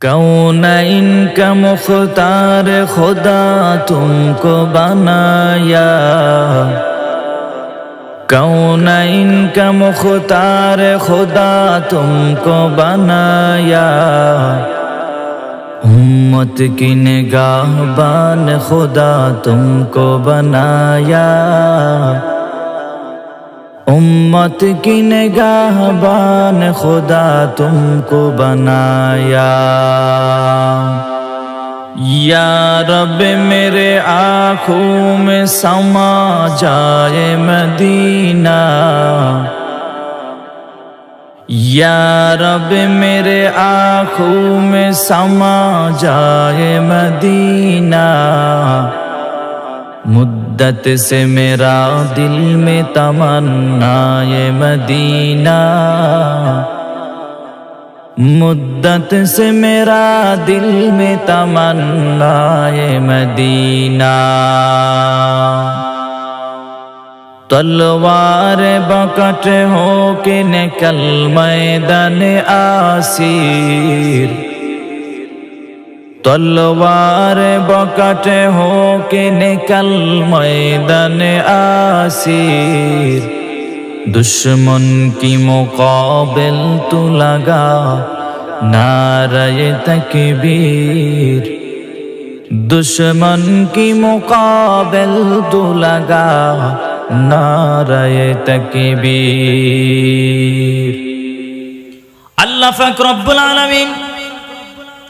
कौनैन का मुख्तार खुदा तुमको बनाया, कौनैन का मुख्तार खुदा तुमको बनाया। उम्मत की निगाहबान खुदा तुमको बनाया, उम्मत की निगाहबान खुदा तुमको बनाया। या रब मेरे आँखों में समा जाए मदीना, या रब मेरे आँखों में समा जाए मदीना। मुद्दत से मेरा दिल में तमन्ना ये मदीना, मुद्दत से मेरा दिल में तमन्ना ये मदीना। तलवार बकट हो के निकल मैदान आसीर, तलवार बकट हो के निकल मैदान आसीर। दुश्मन की मुकाबिल तू लगा नारे तकबीर, दुश्मन की मुकाबिल तू लगा नारे तकबीर। আল্লাহ পাক রব্বুল আলামিন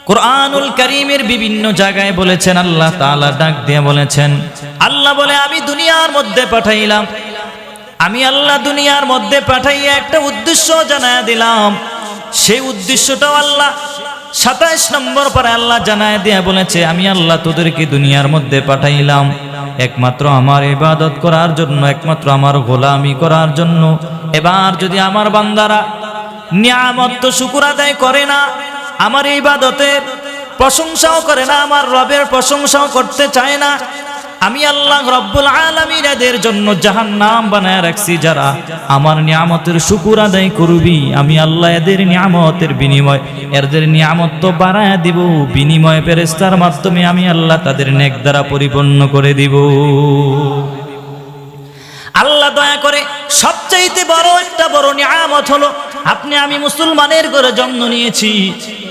কুরআনুল কারীমের বিভিন্ন জায়গায় বলেছেন, আল্লাহ তাআলা ডাক দিয়ে বলেছেন, আল্লাহ বলে আমি দুনিয়ার মধ্যে পাঠাইলাম, আমি আল্লাহ দুনিয়ার মধ্যে পাঠাইয়া একটা উদ্দেশ্য জানায়া দিলাম। সেই উদ্দেশ্যটাও আল্লাহ 27 নম্বর পরে আল্লাহ জানায়া দিয়ে বলেছে, আমি আল্লাহ তোদেরকে দুনিয়ার মধ্যে পাঠাইলাম একমাত্র আমার ইবাদত করার জন্য, একমাত্র আমার গোলামি করার জন্য। এবার যদি আমার বান্দারা নিয়ামত তো শুকর আদায় করে না, আমার ইবাদতের প্রশংসাও করে না, আমার রবের প্রশংসাও করতে চায় না, আমি আল্লাহ রব্বুল আলামিন এদের জন্য জাহান্নাম বানায় রাখছি। যারা আমার নিয়ামতের শুকর আদায় করবি, আমি আল্লাহ এদের নিয়ামতের বিনিময়, এদের নিয়ামত তো বাড়ায় দিব, বিনিময় ফেরেশতার মাধ্যমে আমি আল্লাহ তাদের নেক দ্বারা পরিপূর্ণ করে দিব। আল্লাহ দয়া করে সবচাইতে বড় একটা বড় নিয়ামত হলো আপনি আমি মুসলমানের ঘরে জন্ম নিয়েছি।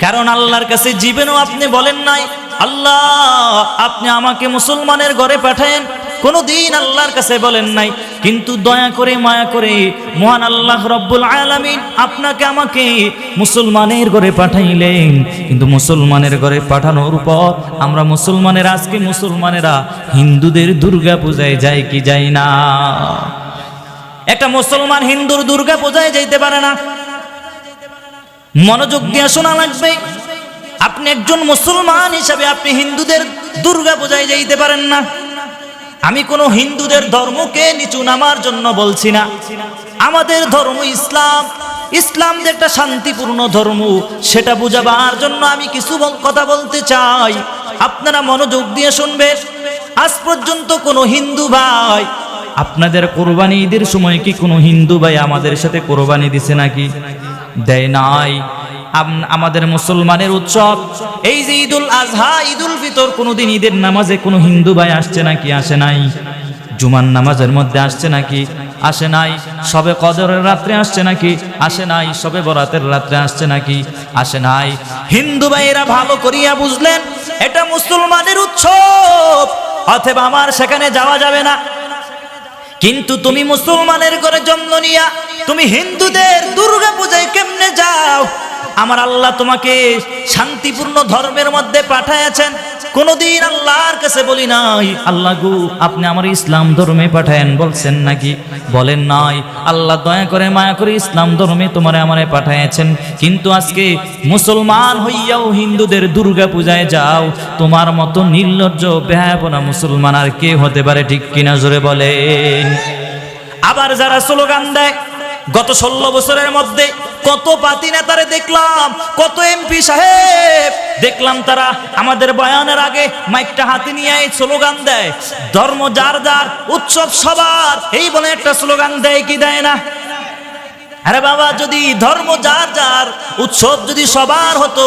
কারণ আল্লাহর কাছে জীবনেও আপনি বলেন নাই, আল্লাহ আপনি আমাকে মুসলমানের ঘরে পাঠায়েন, কোনদিন আল্লাহর কাছে বলেন নাই। কিন্তু দয়া করে মায়া করে মহান আল্লাহ রব্বুল আলামিন আপনাকে আমাকে মুসলমানের ঘরে পাঠাইলেন। কিন্তু মুসলমানের ঘরে পাঠানোর পর আমরা মুসলমানেরা, আজকে মুসলমানেরা হিন্দুদের দুর্গা পূজায় যায় কি যায় না? একটা মুসলমান হিন্দুর দুর্গা পূজায় যাইতে পারে না। মনোযোগ দিয়ে শোনা লাগবে, আপনি একজন মুসলমান হিসাবে আপনি হিন্দুদের দুর্গা পূজায় যাইতে পারেন না। আমি কোনো হিন্দুদের ধর্মকে নিচু নামার জন্য বলছি না। আমাদের ধর্ম ইসলাম, ইসলাম যে একটা শান্তিপূর্ণ ধর্ম, সেটা বুঝাবার জন্য আমি কিছু কথা বলতে চাই। আপনারা মনোযোগ দিয়ে শুনবেন। আজ পর্যন্ত কোনো হিন্দু ভাই, আপনাদের কোরবানি ঈদের সময় কি কোনো হিন্দু ভাই আমাদের সাথে কোরবানি দিছে নাকি? দেয় নাই। আমাদের মুসলমানের উৎসব এই যে ঈদুল আজহা, ঈদুল ফিতর, কোনোদিন ঈদের নামাজে কোনো হিন্দু ভাই আসছে নাকি? আসে নাই। জুমার নামাজের মধ্যে আসছে নাকি? আসে নাই। সবে কদরের রাত্রে আসছে নাকি? আসে নাই। সবে বরাতের রাত্রে আসছে নাকি? আসে নাই। হিন্দু ভাইয়েরা ভালো করিয়া বুঝলেন, এটা মুসলমানের উৎসব, অতএব আমার সেখানে যাওয়া যাবে না। কিন্তু তুমি মুসলমানের ঘরে জন্ম নিয়া তুমি হিন্দুদের দুর্গা পূজায় কেমনে যাও? আমার আল্লাহ তোমাকে শান্তিপূর্ণ ধর্মের মধ্যে পাঠাইছেন, কোনদিন আল্লাহর কাছে বলি নাই, আল্লাহ গো আপনি আমার ইসলাম ধর্মে পাঠায়েন, বলছেন নাকি? বলেন নাই। আল্লাহ দয়া করে মায়া করে ইসলাম ধর্মে তোমারে আমারে পাঠাইছেন। কিন্তু আজকে মুসলমান হইয়াও হিন্দুদের দুর্গা পূজায় যাও। তোমার মতো নির্লজ্জ বেহায়াপনা মুসলমান আর কে হতে পারে? ঠিক কিনা জোরে বলেন। আবার যারা স্লোগান দেয়, গত 16 বছরের মধ্যে কত পাতি নেতারে দেখলাম, কত এমপি সাহেব দেখলাম, তারা আমাদের বয়ানের আগে মাইকটা হাতে নিয়ে স্লোগান দেয়, ধর্ম যার যার, উৎসব সবার, এই বলে একটা স্লোগান দেয় কি দেয় না? আরে বাবা, যদি ধর্ম যার যার, উৎসব যদি সবার হতো,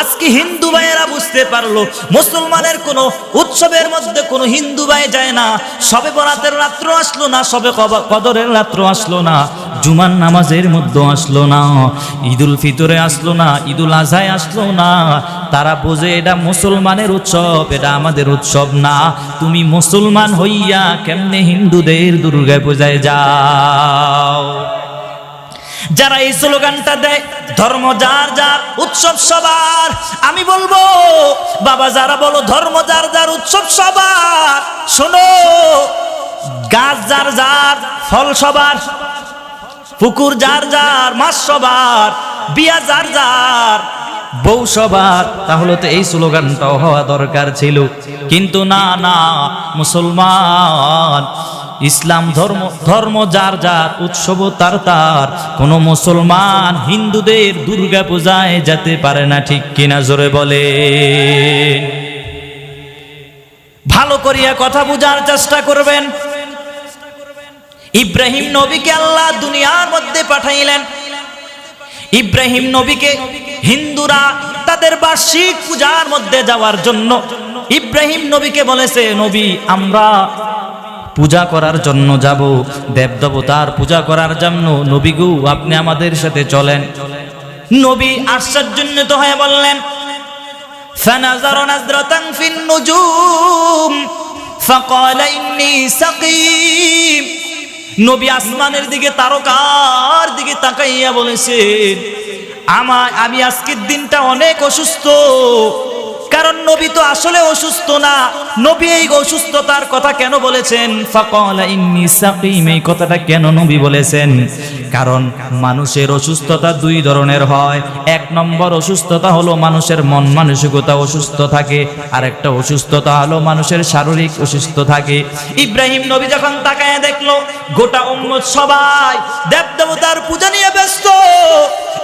আজকে হিন্দু ভাইয়েরা বুঝতে পারলো মুসলমানের কোনো উৎসবের মধ্যে কোনো হিন্দু ভাই যায় না। সবে বরাতের রাত্র আসলো না, সবে কদরের রাত্র আসলো না, জুমার নামাজের মধ্যে আসলো না, ঈদুল ফিতরে আসলো না, ঈদুল আজহায় আসলো না। তারা বোঝে এটা মুসলমানের উৎসব, এটা আমাদের উৎসব না। তুমি মুসলমান হইয়া কেমনে হিন্দুদের দুর্গা পূজায় যাও? যারা এই স্লোগানটা দেয় ধর্ম যার যার উৎসব সবার, আমি বলবো বাবা যারা বলো ধর্ম যার যার উৎসব সবার, শোনো গাছ যার যার ফল সবার, পুকুর যার যার মাছ সবার, বিয়া যার যার বউ সবার। তাহলে তো এই স্লোগানটাও হওয়া দরকার ছিল, কিন্তু না না, মুসলমান ইসলাম ধর্ম যার যার, উৎসব তার তার। কোন মুসলমান হিন্দুদের দুর্গা পূজায় যেতে পারে না, ঠিক কিনা জোরে বলে? ভালো করিয়া কথা বুঝার চেষ্টা করবেন। ইব্রাহিম নবীকে আল্লাহ দুনিয়ার মধ্যে পাঠাইলেন। ইব্রাহিম নবীকে হিন্দুরা তাদের বার্ষিক পূজার মধ্যে যাওয়ার জন্য ইব্রাহিম নবীকে বলেছে, নবী আমরা পূজা করার জন্য যাব, দেবদেবতার পূজা করার জন্য। নবী গো আপনি আমাদের সাথে চলেন। নবী আশ্চর্যান্বিত হয়ে বললেন, ফানাযারা নাযরাতান ফিন নুজুম ফাকালা ইন্নী সাকীম। নবী আসমানের দিকে, তারকার দিকে তাকাইয়া বলেছেন, আমি আজকের দিনটা অনেক অসুস্থ। কারণ নবী তো আসলে অসুস্থ না। নবী এই অসুস্থতার কথা কেন বলেছেন? ফাকালা ইন্নী সাকীম, এই কথাটা কেন নবী বলেছেন? কারণ মানুষের অসুস্থতা দুই ধরনের হয়। এক নম্বর অসুস্থতা হলো মানুষের মন মানসিকতা অসুস্থ থাকে, আর একটা অসুস্থতা হলো মানুষের শারীরিক অসুস্থ থাকে। ইব্রাহিম নবী যখন তাকায় দেখলো গোটা উম্মত সবাই দেবদেবতার পূজা নিয়ে ব্যস্ত,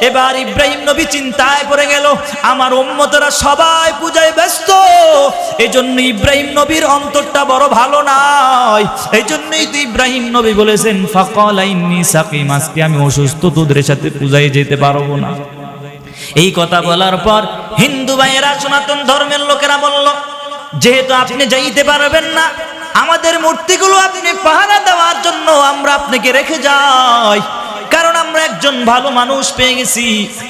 এবার ইব্রাহিম নবী চিন্তায় পড়ে গেল, আমার উম্মতরা সবাই পূজায় ব্যস্ত। এই জন্য ইব্রাহিম নবীর অন্তরটা বড় ভালো নাই। এই জন্যই তো ইব্রাহিম নবী বলেছেন, ফাকালা ইন্নী সাকীম, আজকে আমি অসুস্থ, তোদের সাথে পূজায় যেতে পারবো না। এই কথা বলার পর হিন্দু ভাইয়েরা, সনাতন ধর্মের লোকেরা বলল, যেহেতু আপনি যাইতে পারবেন না, আমাদের মূর্তিগুলো আপনি পাহারা দেওয়ার জন্য আমরা আপনাকে রেখে যাই। কারণ আমরা একজন ভালো মানুষ পেয়ে গেছি,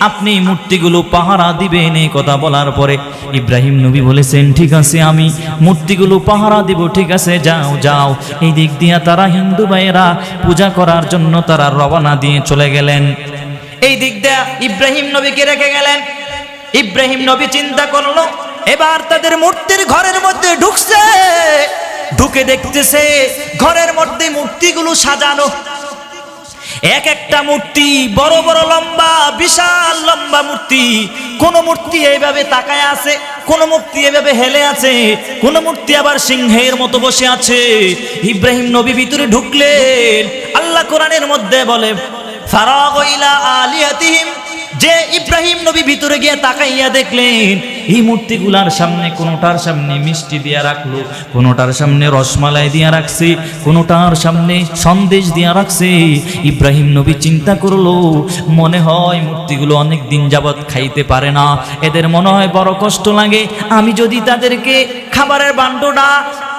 আপনি মূর্তিগুলো পাহারা দিবেন। এই কথা বলার পরে ইব্রাহিম নবী বলেছেন, ঠিক আছে আমি মূর্তিগুলো পাহারা দিব, ঠিক আছে যাও যাও। এই দিক দিয়ে তারা হিন্দু ভাইয়েরা পূজা করার জন্য তারা রওনা দিয়ে চলে গেলেন। এই দিক দিয়ে ইব্রাহিম নবীকে রেখে গেলেন। ইব্রাহিম নবী চিন্তা করলো, এবার তাদের মূর্তির ঘরের মধ্যে ঢুকছে, ঢুকে দেখতেছে ঘরের মধ্যে মূর্তিগুলো সাজানো। এক একটা মূর্তি বড় বড় লম্বা, বিশাল লম্বা মূর্তি। কোন মূর্তি এইভাবে তাকায় আছে, কোন মূর্তি এভাবে হেলে আছে, কোন মূর্তি আবার সিংহের মতো বসে আছে। ইব্রাহিম নবী ভিতরে ঢুকলেন। আল্লাহ কোরআনের মধ্যে বলে, ফারাগ ইলা আলিয়াতিহিম, যে ইব্রাহিম নবী ভিতরে গিয়ে তাকাইয়া দেখলেন এই মূর্তিগুলার সামনে কোনোটার সামনে মিষ্টি দিয়া রাখলো, কোনোটার সামনে রসমালাই দিয়া রাখছে, কোনোটার সামনে সন্দেশ দিয়া রাখছে। ইব্রাহিম নবী চিন্তা করলো, মনে হয় মূর্তিগুলো অনেক দিন যাবৎ খাইতে পারে না, এদের মনে হয় বড় কষ্ট লাগে। আমি যদি তাদেরকে খাবারের বান্ডটা,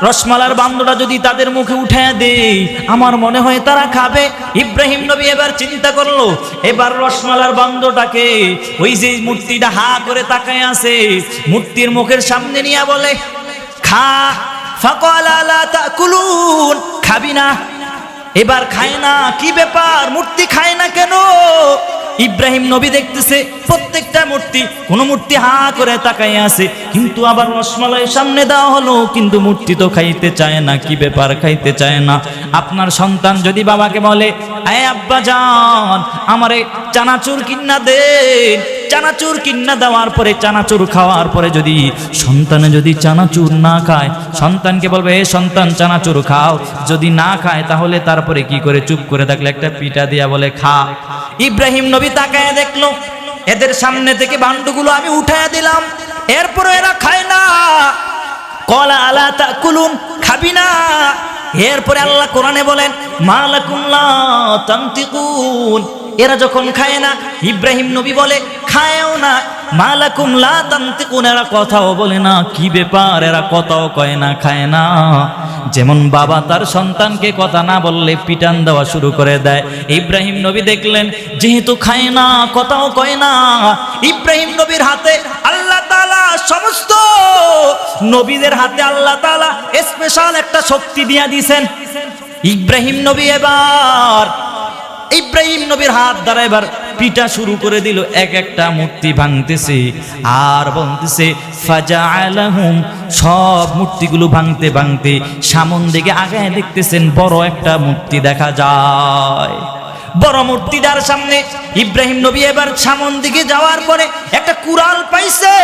রসমালার বান্ডটা যদি তাদের মুখে উঠায় দেই, আমার মনে হয় তারা খাবে। ইব্রাহিম নবী এবার চিন্তা করলো, এবার রসমালার বান্ডটাকে ওই যে মূর্তিটা হা করে তাকায় আছে, মূর্তির মুখের সামনে নিয়ে বলে, খা। ফাকালা লা তাকুলুন, খাবি না? এবার খায় না। কি ব্যাপার, মূর্তি খায় না কেন? ইব্রাহিম নবী দেখতেছে প্রত্যেকটা মূর্তি, কোন মূর্তি হা করে তাকায় আছে, কিন্তু আবার রসমালাই সামনে দেওয়া হলো, কিন্তু মূর্তি তো খাইতে চায় না। কি ব্যাপার, খাইতে চায় না? আপনার সন্তান যদি বাবাকে বলে, আয় আব্বা জান আমারে চানাচুর কিন্না দেন, চানাচুর কিন্না দেওয়ার পরে, চানাচুর খাওয়ার পরে যদি সন্তানে যদি চানাচুর না খায়, সন্তানকে বলবে, এ সন্তান চানাচুর খাও। যদি না খায় তাহলে তারপরে কি করে? চুপ করে থাকলে একটা পিঠা দিয়া বলে খা। ইব্রাহিম নবী তাকায় দেখলো এদের সামনে থেকে ভান্ডুগুলো আমি উঠায় দিলাম, এরপরে এরা খায় না। কলা আলা তাকুলুন, খাবি না? এরপরে আল্লাহ কোরআনে বলেন, মা লাকুম লা তানতিকুন, এরা যখন খায় না, ইব্রাহিম নবী বলে খায়ও না, মালাকুম লা তানতিকুন, এরা কথাও বলে না, কি ব্যাপার এরা কথাও কয় না, খায় না। যেমন বাবা তার সন্তানকে কথা না বললে পিটান দেওয়া শুরু করে দেয়, ইব্রাহিম নবী দেখলেন যেহেতু খায় না, কথাও কয় না, ইব্রাহিম নবীর হাতে আল্লাহ তাআলা সমস্ত নবীদের হাতে আল্লাহ তাআলা স্পেশাল একটা শক্তি দিয়া দিয়েছেন। ইব্রাহিম নবীর হাত দ্বারা এবার পিটা শুরু করে দিল, এক একটা মূর্তি ভাঙতেছে আর বলতেছে ফাজআলাহুম, সব মূর্তিগুলো ভাঙতে ভাঙতে সামন দিকে আগায় দেখতেছেন বড় একটা মূর্তি দেখা যায়। বড় মূর্তিটার সামনে ইব্রাহিম নবী এবার সামন দিকে যাওয়ার পরে একটা কুড়াল পাইছে।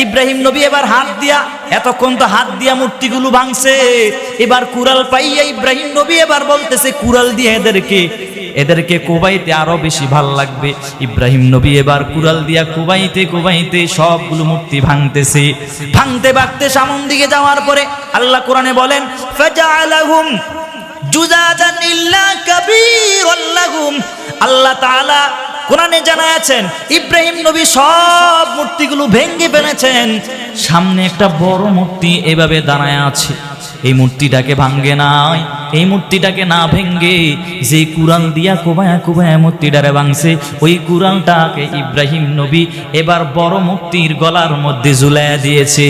ইব্রাহিম নবী এবার হাত দিয়া, এতক্ষণ তো হাত দিয়া মূর্তিগুলো ভাঙছে, এবার কুড়াল পাইয়া ইব্রাহিম নবী এবার বলতেছে কুড়াল দিয়ে এদেরকে কোবাইতে আরো বেশি ভাল লাগবে। ইব্রাহিম নবী এবার কুড়াল দিয়া কোবাইতে সবগুলো মূর্তি ভাঙতেছে। ভাঙতে ভাঙতে সামন দিকে যাওয়ার পরে আল্লাহ কোরআনে বলেন ফাজআলাহুম জুজাদান ইল্লা কাবীরাল লাহুম, আল্লাহ তাআলা কোরআনে জানাচ্ছেন ইব্রাহিম নবী সব মূর্তিগুলো ভেঙে ফেলেছেন, সামনে একটা বড় মূর্তি এভাবে দাঁড়ায় আছে। এই মূর্তিটাকে ভাঙ্গে নাই, এই মূর্তিটাকে না ভেঙ্গে যে কুড়াল দিয়া কোবায়া মূর্তিটারে ভাঙছে, ওই কুড়ালটাকে ইব্রাহিম নবী এবার বড় মূর্তির গলার মধ্যে ঝুলাইয়া দিয়েছে।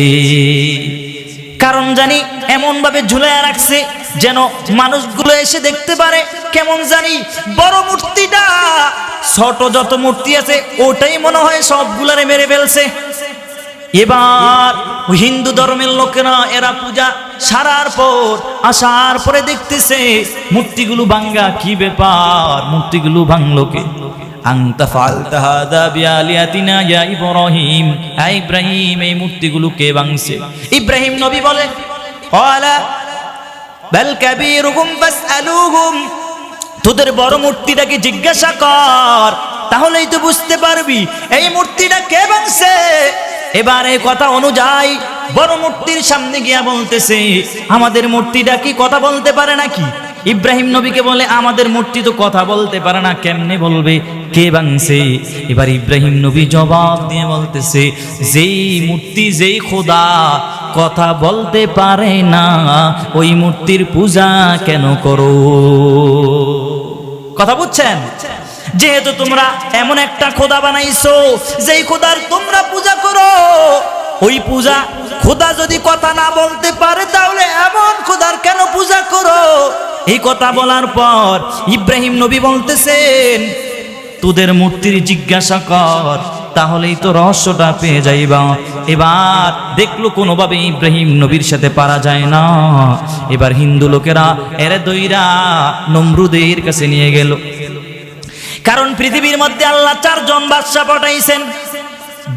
কারণ জানি এমন ভাবে ঝুলাইয়া রাখছে যেন মানুষগুলো এসে দেখতে পারে, কেমন জানি বড় মূর্তিটা ছোট যত মূর্তি আছে ওটাই মনে হয় সবগুলারে মেরে ফেলছে। এবার হিন্দু ধর্মের লোকেরা এরা পূজা সারার পর আসার পরে দেখতেছে মূর্তিগুলো ভাঙ্গা, কি ব্যাপার মূর্তিগুলো ভাঙলো কে? আনতা ফালতা হাদা বিআলিয়াতিনা ইয়া ইব্রাহিম, ইব্রাহিম এই মূর্তিগুলো কে ভাঙছে? ইব্রাহিম নবী বলে ক্বালা বাল কাবীরুহুম ফাসআলুহুম, তোদের বড় মূর্তিটাকে জিজ্ঞাসা কর, তাহলেই তো বুঝতে পারবি এই মূর্তিটা কে ভাঙছে। এবার এই কথা অনুযায়ী বড় মূর্তির সামনে গিয়া বলতেছে আমাদের মূর্তিটা কি কথা বলতে পারে নাকি? ইব্রাহিম নবীকে বলে আমাদের মূর্তি তো কথা বলতে পারে না, কেমনে বলবে কে ভাঙছে? এবার ইব্রাহিম নবী জবাব দিয়ে বলতেছে যেই মূর্তি যেই খোদা কথা বলতে পারে না, ওই মূর্তির পূজা কেন করো? কথা বুঝছেন? যেহেতু তোমরা এমন একটা খোদা বানাইছো যেই খোদার তোমরা পূজা করো, ওই পূজা খোদা যদি কথা না বলতে পারে তাহলে এমন খোদার কেন পূজা করো? এই কথা বলার পর ইব্রাহিম নবী বলতেছেন তোদের মূর্তির জিজ্ঞাসা কর, তাহলেই তো রহস্যটা পেয়ে যাইবা। এবার দেখলো কোনোভাবে ইব্রাহিম নবীর সাথে পারা যায় না। এবার হিন্দু লোকেরা এরে দইরা নমরুদের কাছে নিয়ে গেল। কারণ পৃথিবীর মধ্যে আল্লাহ 4 জন বাদশা পাঠাইছেন,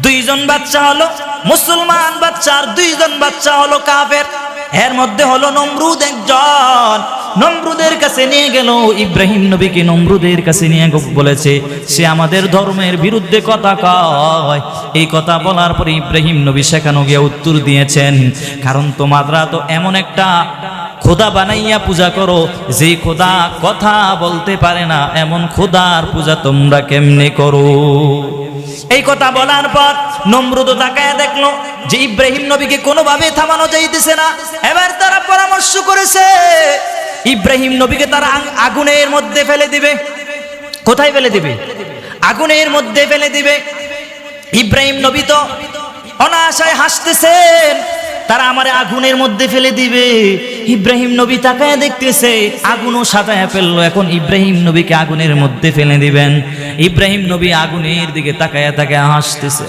2 জন বাদশা হলো মুসলমান বাদশা আর 2 জন বাদশা হলো কাফের। এর মধ্যে হলো নমরুদ একজন। নমরুদের কাছে নিয়ে গেল ইব্রাহিম নবীকে, নমরুদের কাছে নিয়ে বলেছে সে আমাদের ধর্মের বিরুদ্ধে কথা কয়। এই কথা বলার পরে ইব্রাহিম নবী সেখানে গিয়ে উত্তর দিয়েছেন কারণ তোমরা তো এমন একটা খোদা বানাইয়া পূজা করো যে খোদা কথা বলতে পারে না, এমন খোদার পূজা তোমরা কেমনে করো? এই কথা বলার পর নমরুদ তাকায় দেখলো যে ইব্রাহিম নবীকে কোনোভাবে থামানো যাইতেছে না। এবার তারা পরামর্শ করেছে ইব্রাহিম নবীকে তারা আগুনের মধ্যে ফেলে দিবে। কোথায় ফেলে দিবে? আগুনের মধ্যে ফেলে দিবে। ইব্রাহিম নবী তো অনাশায় হাসতেছেন, তারা আমারে আগুনের মধ্যে ফেলে দিবে। ইব্রাহিম নবী তাকায় দেখতেছে আগুনও সাজায় ফেললো, এখন ইব্রাহিম নবীকে আগুনের মধ্যে ফেলে দিবেন। ইব্রাহিম নবী আগুনের দিকে তাকায় তাকায় হাসতেছে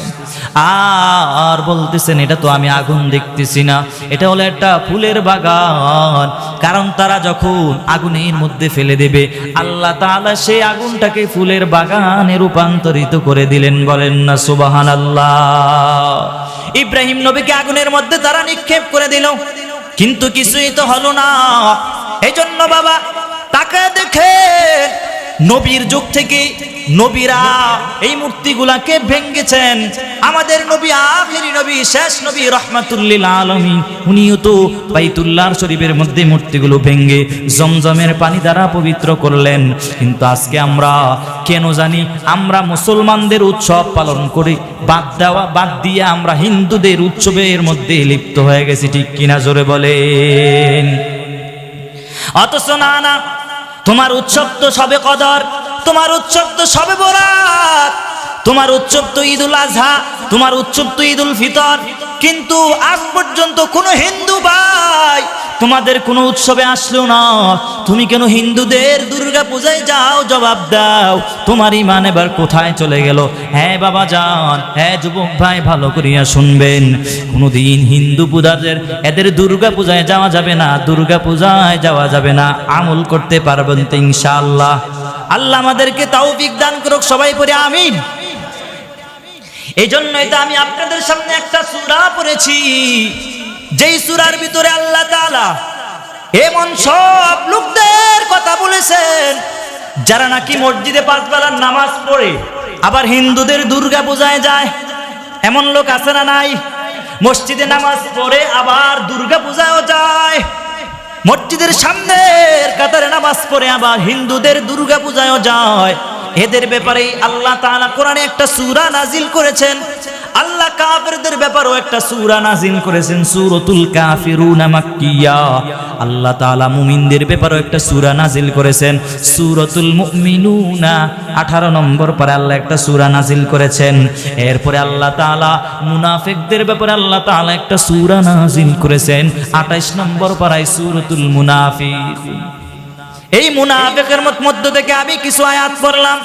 আর বলতেছেন এটা তো আমি আগুন দেখতেছি না, এটা হলো একটা ফুলের বাগান। কারণ তারা যখন আগুনের মধ্যে ফেলে দেবে আল্লাহ তাআলা সেই আগুনটাকে ফুলের বাগানে রূপান্তরিত করে দিলেন। বলেন না সুবহানাল্লাহ। ইব্রাহিম নবীকে আগুনের মধ্যে তারা নিক্ষেপ করে দিল, কিন্তু কিছুই তো হলো না। এই জন্য বাবা তাকে দেখে নবীর যুগ থেকে নবীরা এই মূর্তিগুলাকে ভেঙ্গেছেন। আমাদের নবী আখেরি নবী, শেষ নবী রহমাতুল্লিল আলামিন, উনিও তো বাইতুল্লাহর শরীফের মধ্যে মূর্তিগুলো ভেঙ্গে জমজমের পানি দ্বারা পবিত্র করলেন। কিন্তু আজকে আমরা কেন জানি আমরা মুসলমানদের উৎসব পালন করি বাদ দিয়ে আমরা হিন্দুদের উৎসবের মধ্যে লিপ্ত হয়ে গেছি, ঠিক কিনা জোরে বলেন। অথচ না, তোমার উৎসব তো সবে কদর, তোমার উৎসব তো সবে বরাত, তোমার উৎসব তো ঈদুল আজহা, তোমার উৎসব তো ঈদুল ফিতর, কিন্তু আজ পর্যন্ত কোনো হিন্দু ভাই তোমাদের কোনো উৎসবে আসলো না। তুমি কেন হিন্দুদের দুর্গা পূজায় যাও? জবাব দাও, তোমার ঈমান এবার কোথায় চলে গেল? হ্যাঁ বাবা যান, হ্যাঁ যুবক ভাই ভালো করিয়া শুনবেন, কোনোদিন হিন্দু পূজাদের এদের দুর্গা পূজায় যাওয়া যাবে না, দুর্গা পূজায় যাওয়া যাবে না। আমল করতে পারবেন তো ইনশাআল্লাহ? আল্লাহ আমাদেরকে তৌফিক দান করুক, সবাই পড়ে আমিন। এই জন্যই তো আমি আপনাদের সামনে একটা সূরা পড়েছি, যেই সূরার ভিতরে আল্লাহ তাআলা এমন সব লোকদের কথা বলেছেন যারা নাকি মসজিদে 5 বেলার নামাজ পড়ে আবার হিন্দুদের দুর্গা পূজায় যায়। এমন লোক আছে না নাই? মসজিদে নামাজ পড়ে আবার দুর্গা পূজায়ও যায়, মসজিদের সামনের কাতারে নামাজ পড়ে আবার হিন্দুদের দুর্গা পূজায়ও যায়। এদের ব্যাপারে আল্লাহ তাআলা কোরআনে একটা সূরা নাজিল করেছেন। আল্লাহ কাফেরদের ব্যাপারেও একটা সূরা নাজিল করেছেন, সূরাতুল কাফিরুন মাক্কিয়া। আল্লাহ তাআলা মুমিনদের ব্যাপারেও একটা সূরা নাজিল করেছেন, সূরাতুল মুমিনুনা। 18 নম্বর পরে আল্লাহ একটা সূরা নাজিল করেছেন। এরপরে আল্লাহ তাআলা মুনাফিকদের ব্যাপারে আল্লাহ তাআলা একটা সূরা নাজিল করেছেন, 28 নম্বর পারায় সূরাতুল মুনাফিকুন। এই মুনাফিকের মধ্য থেকে আমি কিছু আয়াত পড়লাম।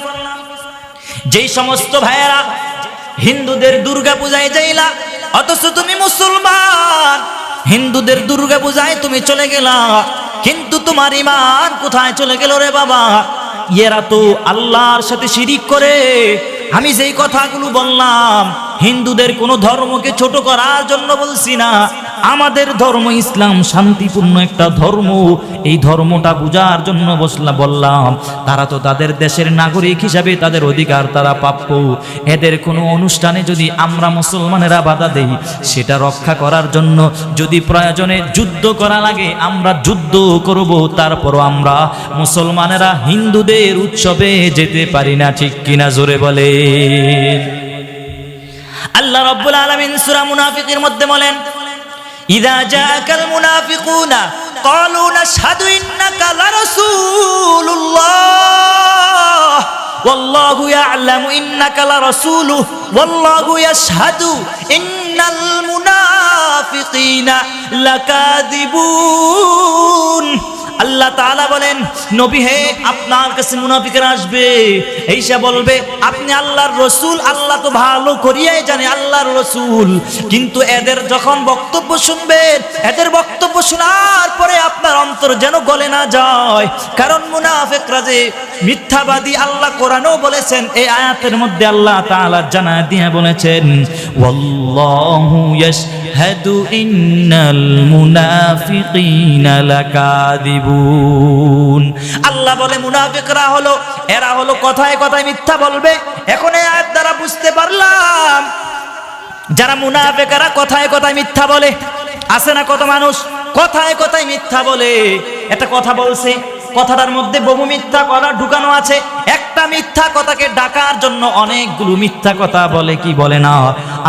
যেই সমস্ত ভাইয়েরা হিন্দুদের দুর্গা পূজায় যাইলা, অথচ তুমি মুসলমান, হিন্দুদের দুর্গা পূজায় তুমি চলে গেলা, কিন্তু তোমার ঈমান কোথায় চলে গেল রে বাবা? এরা তো আল্লাহর সাথে শিরিক করে। আমি যেই কথাগুলো বললাম হিন্দুদের কোনো ধর্মকে ছোট করার জন্য বলছি না। আমাদের ধর্ম ইসলাম শান্তিপূর্ণ একটা ধর্ম, এই ধর্মটা বোঝার জন্য বললাম। তারা তো তাদের দেশের নাগরিক হিসাবে তাদের অধিকার তারা প্রাপ্য। এদের কোনো অনুষ্ঠানে যদি আমরা মুসলমানেরা বাধা দেই, সেটা রক্ষা করার জন্য যদি প্রয়োজনে যুদ্ধ করা লাগে আমরা যুদ্ধ করব, তারপরও আমরা মুসলমানেরা হিন্দুদের উৎসবে যেতে পারি না, ঠিক কিনা জোরে বলে। আল্লাহ রাব্বুল আলামিন সূরা মুনাফিকের মধ্যে বলেন, ইযা জাআকাল মুনাফিকুনা ক্বালু নাশহাদু ইন্নাকা লারাসূলুল্লাহ ওয়াল্লাহু ইয়ালামু ইন্নাকা লারাসূলুহু ওয়াল্লাহু ইয়াশহাদু ইন্নাল মুনাফিকিনা লাকাযিবুন। আল্লাহ তাআলা বলেন, নবী হে, আপনার কাছে মুনাফিকরা আসবে, এইসা বলবে আপনি আল্লাহর রাসূল। আল্লাহ তো ভালো করিয়াই জানে আল্লাহর রাসূল, কিন্তু এদের যখন বক্তব্য শুনবেন, এদের বক্তব্য শোনার পরে আপনার অন্তর যেন গলে না যায়, কারণ মুনাফিকরা যে মিথ্যাবাদী। আল্লাহ কোরআনেও বলেছেন, এই আয়াতের মধ্যে আল্লাহ তাআলা জানায় দিয়ে বলেছেন, ওয়াল্লাহু ইয়াশহাদু ইন্নাল মুনাফিকিনা লাকাযিবুন। আল্লাহ বলে মুনাফিকরা হলো, এরা হলো কথায় কথায় মিথ্যা বলবে। এখন এই আয়াত দ্বারা বুঝতে পারলাম যারা মুনাফিকরা কথায় কথায় মিথ্যা বলে। আছে না কত মানুষ কথায় কথায় মিথ্যা বলে? একটা কথা বলছে, কথাটার মধ্যে বহু মিথ্যা কথা ঢুকানো আছে। একটা মিথ্যা কথাকে ঢাকার জন্য অনেকগুলো মিথ্যা কথা বলে, কি বলে না?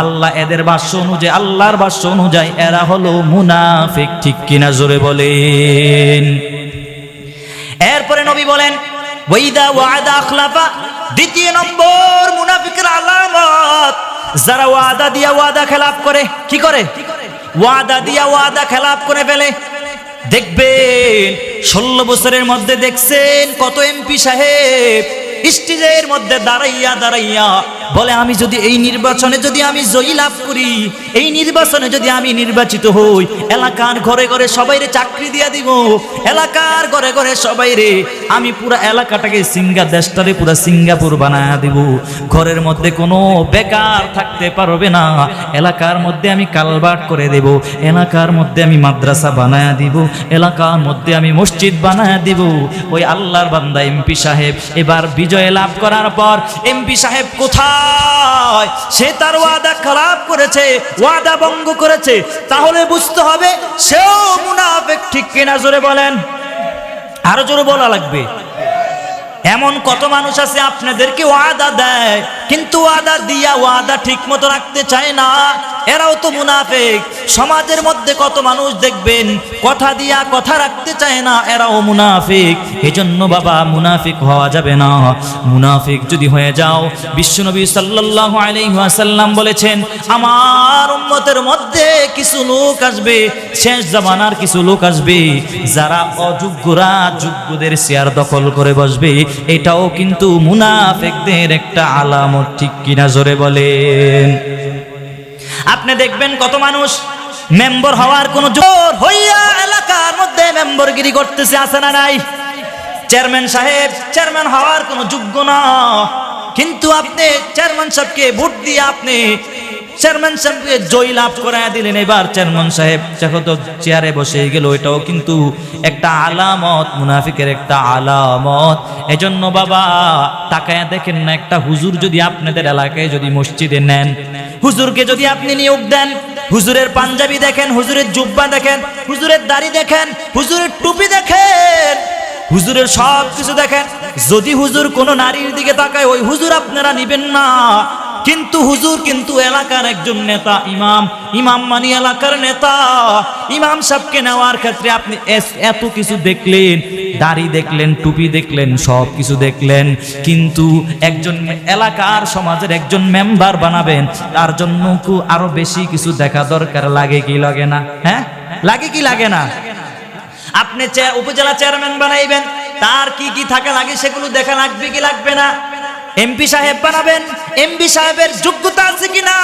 আল্লাহ এদের ভাষ্য অনুযায়ী, আল্লাহর ভাষ্য অনুযায়ী এরা হলো মুনাফিক, ঠিক কিনা জোরে বলেন। এরপরে নবী বলেন, ওয়াইদা ওয়াদা আখলাফা। দ্বিতীয় নম্বর মুনাফিকের আলামত, যারা ওয়াদা দিয়া ওয়াদা খেলাপ করে। কি করে? ওয়াদা দিয়া ওয়াদা খেলাপ করে ফেলে। দেখবেন 16 বছরের মধ্যে দেখছেন কত এমপি সাহেব স্টেজের মধ্যে দাঁড়াইয়া দাঁড়াইয়া বলে আমি যদি এই নির্বাচনে যদি আমি জয়ী লাভ করি, এই নির্বাচনে যদি আমি নির্বাচিত হই, এলাকার ঘরে ঘরে সবাইরে চাকরি দিয়া দিব, এলাকার ঘরে ঘরে সবাইরে আমি পুরা এলাকাটাকে দেশটারে পুরা সিঙ্গাপুর বানায় দিব, ঘরের মধ্যে কোনো বেকার থাকতে পারবে না, এলাকার মধ্যে আমি কালভার্ট করে দেব, এলাকার মধ্যে আমি মাদ্রাসা বানায় দিব, এলাকার মধ্যে আমি মসজিদ বানায় দিব। ওই আল্লাহর বান্দা এমপি সাহেব এবার বিজয় লাভ করার পর এমপি সাহেব কোথায়? সে তার ওয়াদা খারাপ করেছে, ওয়াদা ভঙ্গ করেছে, তাহলে বুঝতে হবে সেও মুনাফিক, ঠিক কিনা? জোরে বলেন, আরো জোরে বলা লাগবে। এমন কত মানুষ আছে আপনাদেরকে ওয়াদা দেয়, কিন্তু ওয়াদা দিয়া ওয়াদা ঠিক মতো রাখতে চায় না, এরাও তো মুনাফিক। সমাজের মধ্যে কত মানুষ দেখবেন কথা দিয়া কথা রাখতে চায় না, এরাও মুনাফিক। এজন্য বাবা মুনাফিক হওয়া যাবে না। মুনাফিক যদি হয়ে যাও, বিশ্বনবী সাল্লাল্লাহু আলাইহি ওয়াসাল্লাম বলেছেন, আমার উম্মতের মধ্যে কিছু লোক আসবে, শেষ জামানার কিছু লোক আসবে, যারা অযোগ্যরা যোগ্যদের চেয়ার দখল করে বসবে। এটাও কিন্তু মুনাফিকদের একটা আলামত, ঠিক কিনা? জোরে বলেন। আপনি দেখবেন কত মানুষ মেম্বার হওয়ার কোন জোর হইয়া এলাকার মধ্যে মেম্বারগিরি করতেছে, আছে না নাই? চেয়ারম্যান সাহেব চেয়ারম্যান হওয়ার কোন যোগ্য না, কিন্তু আপনি চেয়ারম্যান সাহেবকে ভোট দিয়ে আপনি চেয়ারম্যান সাহেবকে জয় লাভ করায় দিলেন। এবার চেয়ারম্যান সাহেব যখন চেয়ারে বসে গেল, এটাও কিন্তু একটা আলামত, মুনাফিকের একটা আলামত। এজন্য বাবা তাকায়া দেখেন না, একটা হুজুর যদি আপনাদের এলাকায় যদি মসজিদে নেন, হুজুরকে যদি আপনি নিয়োগ দেন, হুজুরের পাঞ্জাবি দেখেন, হুজুরের জুব্বা দেখেন, হুজুরের দাড়ি দেখেন, হুজুরের টুপি দেখেন, হুজুরের সব কিছু দেখেন। যদি হুজুর কোন নারীর দিকে তাকায়, ওই হুজুর আপনারা নিবেন না। কিন্তু হুজুর কিন্তু এলাকার একজন নেতা, ইমাম, ইমাম মানি এলাকার নেতা। ইমাম সাহেবকে নেওয়ার ক্ষেত্রে আপনি এত কিছু দেখলেন, দাড়ি দেখলেন, টুপি দেখলেন, সব কিছু দেখলেন, কিন্তু একজন এলাকার সমাজের একজন মেম্বার বানাবেন, তার জন্য আরো বেশি কিছু দেখা দরকার। লাগে কি লাগে না? হ্যাঁ, লাগে কি লাগে না? আপনি উপজেলা চেয়ারম্যান বানাইবেন, তার কি কি থাকা লাগে সেগুলো দেখা লাগবে কি লাগবে না? এমপি সাহেব বানাবেন, এমপি সাহেবের যোগ্যতা আছে কিনা,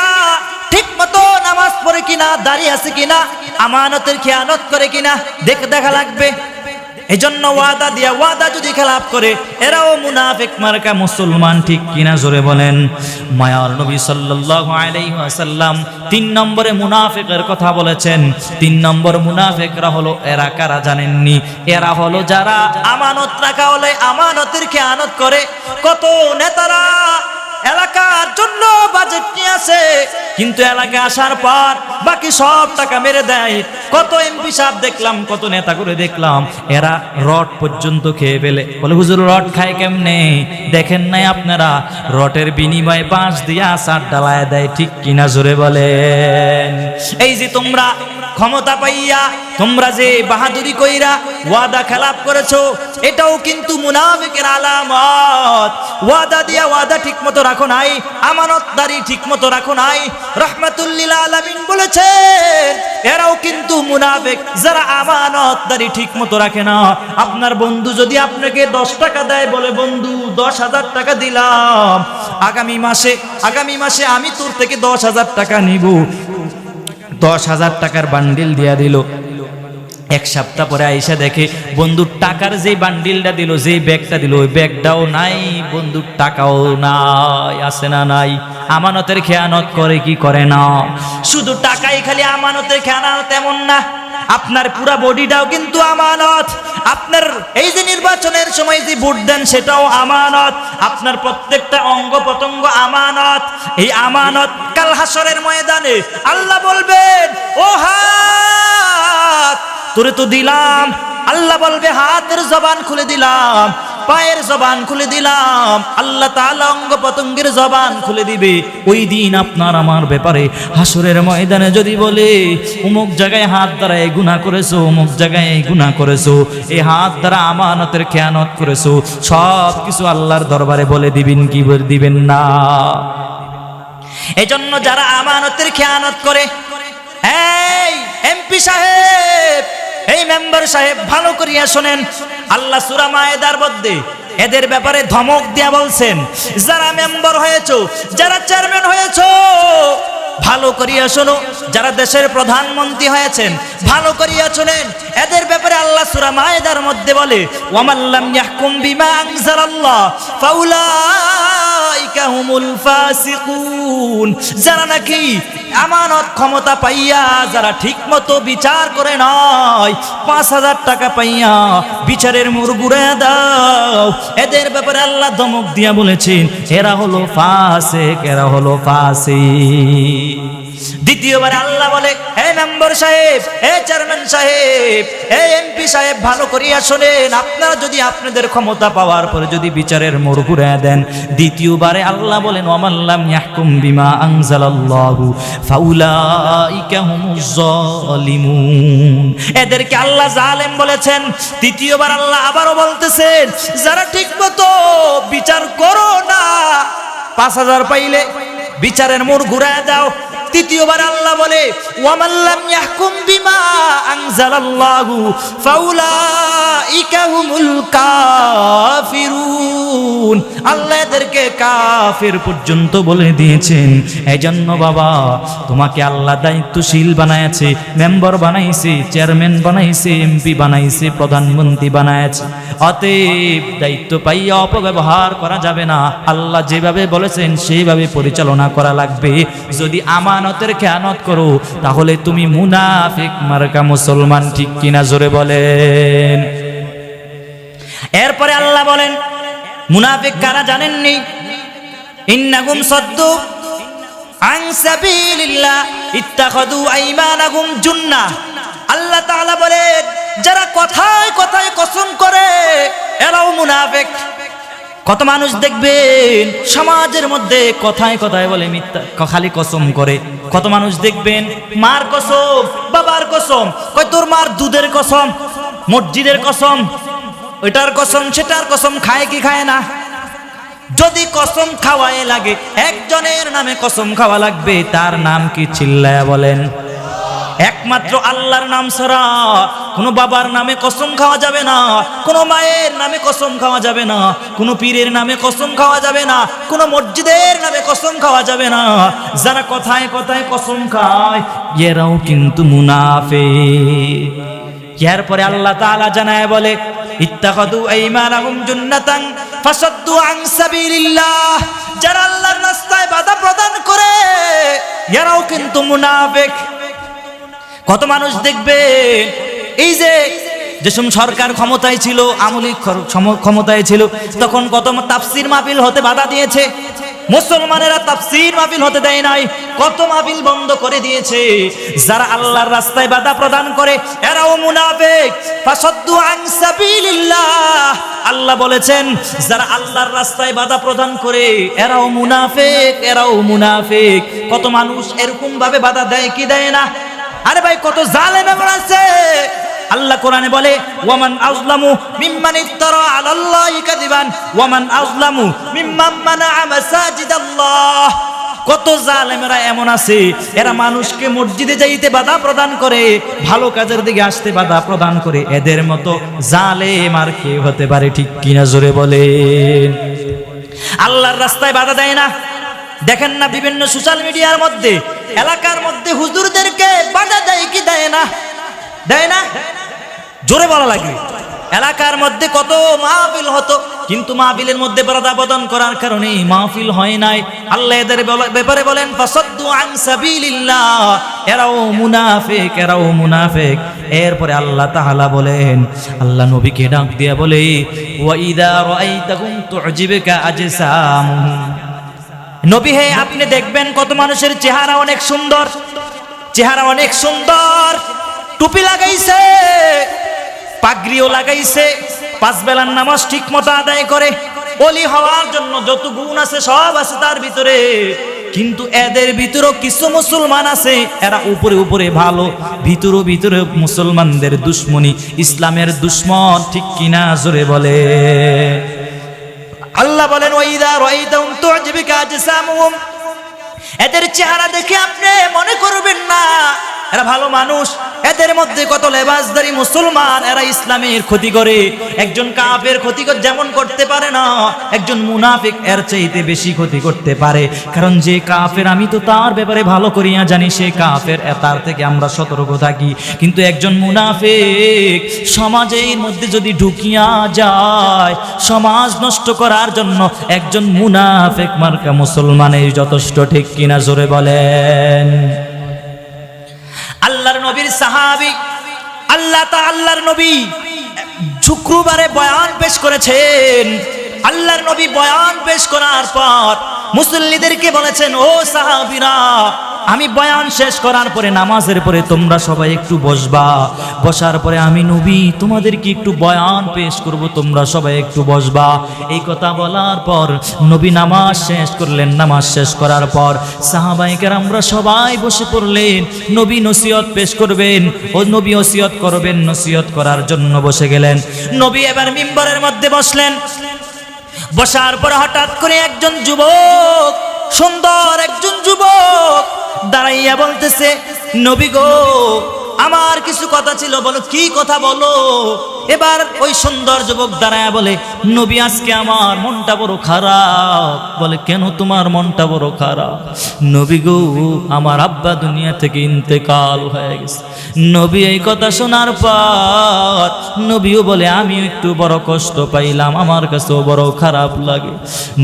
ঠিক মতো নামাজ পড়ে কিনা, দাঁড়িয়ে আছে কিনা, আমানতের খেয়ানত করে কিনা দেখা লাগবে। এজন্য ওয়াদা দিয়া ওয়াদা যদি খেলাপ করে, এরাও মুনাফিক মার্কা মুসলমান, ঠিক কিনা? জোরে বলেন। মায়ার নবী সাল্লাল্লাহু আলাইহি ওয়াসাল্লাম 3 নম্বরে মুনাফিকের কথা বলেছেন। 3 নম্বর মুনাফিকরা হলো এরা কারা জানেননি? এরা হলো যারা আমানত রাখা হলে আমানতের খেয়ানত করে। কত নেতারা এলাকার জন্য বাজেট নিয়ে আসে, কিন্তু এলাকায় আসার পর বাকি সব টাকা মেরে দেয়। কত এমপি সাহেব দেখলাম, কত নেতা করে দেখলাম, এরা রড পর্যন্ত খেয়ে ফেলে। বলে হুজুর রড খায় কেমনে? দেখেন নাই আপনারা? রটের বিনিময়ে বাঁশ দিয়া সার ডালায় দেয়, ঠিক কিনা? জোরে বলেন। এই যে তোমরা ক্ষমতা পাইয়া তোমরা যে বাহাদুরি কইরা ওয়াদা খেলাপ করেছো, এটাও কিন্তু মুনাফিকের আলামত। ওয়াদা দিয়া ওয়াদা ঠিক মতো রাখো নাই, আমানতদারি ঠিক মতো রাখো নাই। রাহমাতুল লিল আলামিন বলেছেন এরাও কিন্তু মুনাফিক, যারা আমানতদারি ঠিক মতো রাখে না। আপনার বন্ধু যদি আপনাকে 10 টাকা দেয়, বলে বন্ধু 10,000 টাকা দিলাম, আগামী মাসে আমি তোর থেকে 10,000 টাকা নিব। 10,000 টাকার বান্ডিল দিয়া দিল। 1 সপ্তাহ পরে আইসা দেখে বন্ধুর টাকার যে বান্ডিলটা দিল, যে ব্যাগটা দিল, ওই ব্যাগটাও নাই, বন্ধুর টাকাও নাই। আছে না নাই? আমানতের খেয়ানত করে কি করে না? শুধু টাকাই খালি আমানতের খেয়ানত তেমন না, আপনার পুরা বডিটাও কিন্তু আমানত। আপনার এই যে নির্বাচনের সময় যে ভোট দেন, সেটাও আমানত। আপনার প্রত্যেকটা অঙ্গ প্রত্যঙ্গ আমানত। এই আমানত কাল হাসরের ময়দানে আল্লাহ বলবেন, ও হাত তোরে তো দিলাম। আল্লাহ বলবে, হাতের জবান খুলে দিলাম, পায়ের জবান খুলে দিলাম। আল্লাহ তাআলা অঙ্গ প্রত্যঙ্গের জবান খুলে দিবে। ওই দিন আপনার আমার ব্যাপারে হাসরের ময়দানে যদি বলে, অমুক জায়গায় হাত দ্বারা এই গুনাহ করেছো, অমুক জায়গায় এই গুনাহ করেছো, এই হাত দ্বারা আমানতের খেয়ানত করেছো, সব কিছু আল্লাহর দরবারে বলে দিবেন কি দিবেন না? এজন্য যারা আমানতের খেয়ানত করে, এই এমপি সাহেব, এই মেম্বার সাহেব, ভালো করিয়া শোনেন। আল্লাহ সূরা মায়েদার মধ্যে এদের ব্যাপারে ধমক দিয়া বলছেন, যারা মেম্বার হয়েছো, যারা চেয়ারম্যান হয়েছো, ভালো করিয়া শোনো, যারা দেশের প্রধানমন্ত্রী হয়েছেন ভালো করিয়া শুনেন, এদের ব্যাপারে আল্লাহ সূরা মায়েদার মধ্যে বলে, ওয়ামাল্লাম ইয়াহকুম বিমা আনজালাল্লাহ ফাউলাইকা হুমুল ফাসিকুন। যারা নাকি আমানত ক্ষমতা পাইয়া যারা ঠিকমতো বিচার করে নয়, ৫,০০০ টাকা পাইয়া বিচারের মোড় ঘুরাইয়া দাও, এদের ব্যাপারে আল্লাহ ধমক দিয়া বলেছেন এরা হলো ফাসিক, এরা হলো ফাসিক। দ্বিতীয়বার আল্লাহ বলে, হে মেম্বার সাহেব, হে চেয়ারম্যান সাহেব, হে এমপি সাহেব, ভালো করিয়া শোনেন, আপনারা যদি আপনাদের ক্ষমতা পাওয়ার পরে যদি বিচারের মোড় ঘুরাইয়া দেন, দ্বিতীয়বারে আল্লাহ বলেন, ওয়ামাল্লাম ইয়াহকুম বিমা আনজালাল্লাহু ফাউলাইকা হুমুজ জালিমুন। এদেরকে আল্লাহ জালেম বলেছেন। তৃতীয়বার আল্লাহ আবারও বলতেছেন, যারা ঠিকমতো বিচার করো না, ৫,০০০ পাইলে বিচারের মোড় ঘুরাইয়া দাও। তৃতীয়বার আল্লাহ বলে, ওয়ামাল্লাম ইয়াহকুম বিমা আনজালাল্লাহু ফাউলাইকা হুমুল কাফিরুন। আল্লাহ এদেরকে কাফির পর্যন্ত বলে দিয়েছেন। এজন্য বাবা, তোমাকে আল্লাহ দায়িত্বশীল বানাইছে, মেম্বার বানাইছে, চেয়ারম্যান বানাইছে, এমপি বানাইছে, প্রধানমন্ত্রী বানাইছে। অতএব দায়িত্ব পাইয়া অপব্যবহার করা যাবে না। আল্লাহ যেভাবে বলেছেন সেইভাবে পরিচালনা করা লাগবে। যদি আমানতের খেয়ানত করো তাহলে তুমি মুনাফিক মার্কা মুসলমান, ঠিক কিনা জোরে বলেন। এরপরে আল্লাহ বলেন, মুনাফিক কারা জানেননি? ইন্নাহুম সাদ্দু আন সাবিলিল্লাহ ইত্তাখাযু আইমানাহুম জুন্নাহ। আল্লাহ তাআলা বলেন, যারা কথায় কথায় কসম করে এরাও মুনাফিক। কত মানুষ দেখবেন সমাজের মধ্যে কথায় কথায় বলে মিথ্যা, খালি কসম করে। কত মানুষ দেখবেন মার কসম, বাবার কসম, কয় তোর মার দুধের কসম, মসজিদের কসম, ওইটার কসম, সেটার কসম, খায় কি খায় না? যদি কসম খাওয়ায় লাগে, একজনের নামে কসম খাওয়া লাগবে, তার নাম কি? চিল্লায়া বলেন। একমাত্র আল্লাহর নাম ছাড়া কোনো বাবার নামে কসম খাওয়া যাবে না, কোনো মায়ের নামে কসম খাওয়া যাবে না, কোনো পীরের নামে কসম খাওয়া যাবে না, কোনো মসজিদের নামে কসম খাওয়া যাবে না। যারা কথায় কথায় কসম খায় এরাও কিন্তু মুনাফিক। এরপরে আল্লাহ তাআলা জানায় বলে, ইত্তাখাযু আইমানাহুম জুন্নাতান ফাসাদ্দু আন সাবিলিল্লাহ। যারা আল্লাহর রাস্তায় বাধা প্রদান করে এরাও কিন্তু মুনাফিক। কত মানুষ দেখবে, এই যে সময় সরকার ক্ষমতায় ছিল, আমলিক ক্ষমতায় ছিল, তখন কত তাফসীর মাহফিল হতে বাধা দিয়েছে। মুসলমানেরা তাফসীর মাহফিল হতে দেয় নাই, কত মাহফিল বন্ধ করে দিয়েছে। যারা আল্লাহর রাস্তায় বাধা প্রদান করে এরাও মুনাফিক। ফাসাদ্দু আন সাবিলিল্লাহ। আল্লাহ বলেছেন, যারা আল্লাহর রাস্তায় বাধা প্রদান করে এরাও মুনাফিক, এরাও মুনাফিক। কত মানুষ এরকম ভাবে বাধা দেয় কি দেয় না? আরে ভাই, কত জালেম আছে। আল্লাহ কোরআনে বলে, ওয়ামান আযলামু মিম্মান ইফতারা আলাল্লাহি কাযিবান ওয়ামান আযলামু মিম্মান মানাআ মাসাজিদাল্লাহ। কত জালেমেরা এমন আছে, এরা মানুষকে মসজিদে যাইতে বাধা প্রদান করে, ভালো কাজের দিকে আসতে বাধা প্রদান করে। এদের মতো জালেম আর কে হতে পারে, ঠিক কিনা জোরে বলেন। আল্লাহর রাস্তায় বাধা দেয় না। দেখেন না বিভিন্ন সোশ্যাল মিডিয়ার মধ্যে, এলাকার মধ্যে হুজুরদেরকে বাধা দেয় কি দেয় না? দেয় না? জোরে বলা লাগবে। এলাকার মধ্যে কত মাহফিল হতো, কিন্তু মাহফিলের মধ্যে বাধা প্রদান করার কারণে মাহফিল হয় নাই। আল্লাহ এদের ব্যাপারে বলেন, ফাসাদ্দু আন সাবিলিল্লাহ। এরাও মুনাফিক, এরাও মুনাফিক। এরপরে আল্লাহ তাআলা বলেন, আল্লাহ নবীকে ডাক দিয়া বলে, ওয়া ইযা রাআইতাহুম তু'জিবুকা আজসামুহুম। নবী হে, আপনি দেখবেন কত মানুষের চেহারা অনেক সুন্দর, চেহারা অনেক সুন্দর, টুপি লাগাইছে, পাগড়িও লাগাইছে, 5 বেলার নামাজ ঠিক মতো আদায় করে, ওলি হওয়ার জন্য যত গুণ আছে সব আছে তার ভিতরে। কিন্তু এদের ভিতরেও কিছু মুসলমান আছে, এরা উপরে উপরে ভালো, ভিতরে ভিতরে মুসলমানদের দুশ্মনী, ইসলামের দুশ্মন, ঠিক কিনা জোরে বলে। আল্লাহ বলেন, ওয়াইদা রাআইতাহুম তু'জিবুকা আজসামুহুম। এদের চেহারা দেখে আপনি মনে করবেন না এরা ভালো মানুষ, এদের মধ্যে কত লেবাসদারি মুসলমান, এরা ইসলামের ক্ষতি করে। একজন কাফের ক্ষতি যেমন করতে পারে না, একজন মুনাফিক এর চাইতে বেশি ক্ষতি করতে পারে। কারণ যে কাফের আমি তো তার ব্যাপারে ভালো করিয়া জানি, সে কাফের, তার থেকে আমরা সতর্ক থাকি। কিন্তু একজন মুনাফিক সমাজের মধ্যে যদি ঢুকিয়া যায়, সমাজ নষ্ট করার জন্য একজন মুনাফিক মার্কা মুসলমানের যথেষ্ট। ঠিক কিনা জোরে বলেন। আল্লাহর নবীর সাহাবী, আল্লাহর নবী শুক্রবারে বয়ান পেশ করেছেন। আল্লাহর নবী বয়ান পেশ করার পর মুসল্লিদেরকে বলেছেন, ও সাহাবীরা, আমি বয়ান শেষ করার পরে নামাজের পরে তোমরা সবাই একটু বসবা। বসার পরে আমি নবী তোমাদেরকে একটু বয়ান পেশ করব, তোমরা সবাই একটু বসবা। এই কথা বলার পর নবী নামাজ শেষ করলেন। নামাজ শেষ করার পর সাহাবায়ে কেরামরা সবাই বসে পড়লেন। নবী নসিহত পেশ করবেন, ও নবী ওসিয়ত করবেন, নসিহত করার জন্য বসে গেলেন। নবী এবার মিম্বরের মধ্যে বসলেন। বসার পর হঠাৎ করে একজন যুবক, সুন্দর একজন যুবক দাঁড়াইয়া বলতেছে, নবী গো, আমার কিছু কথা ছিল, বলো কি কথা বলো। এবার ওই সুন্দর যুবক দাঁড়ায়া বলে, নবী আজকে আমার মনটা বড় খারাপ। বলে কেন তোমার মনটা বড় খারাপ? নবী গো, আমার আব্বা দুনিয়া থেকে ইন্তেকাল হয়ে গেছে। নবী এই কথা শোনার পর নবীও বলে, আমি একটু বড় কষ্ট পাইলাম, আমার কাছেও বড় খারাপ লাগে।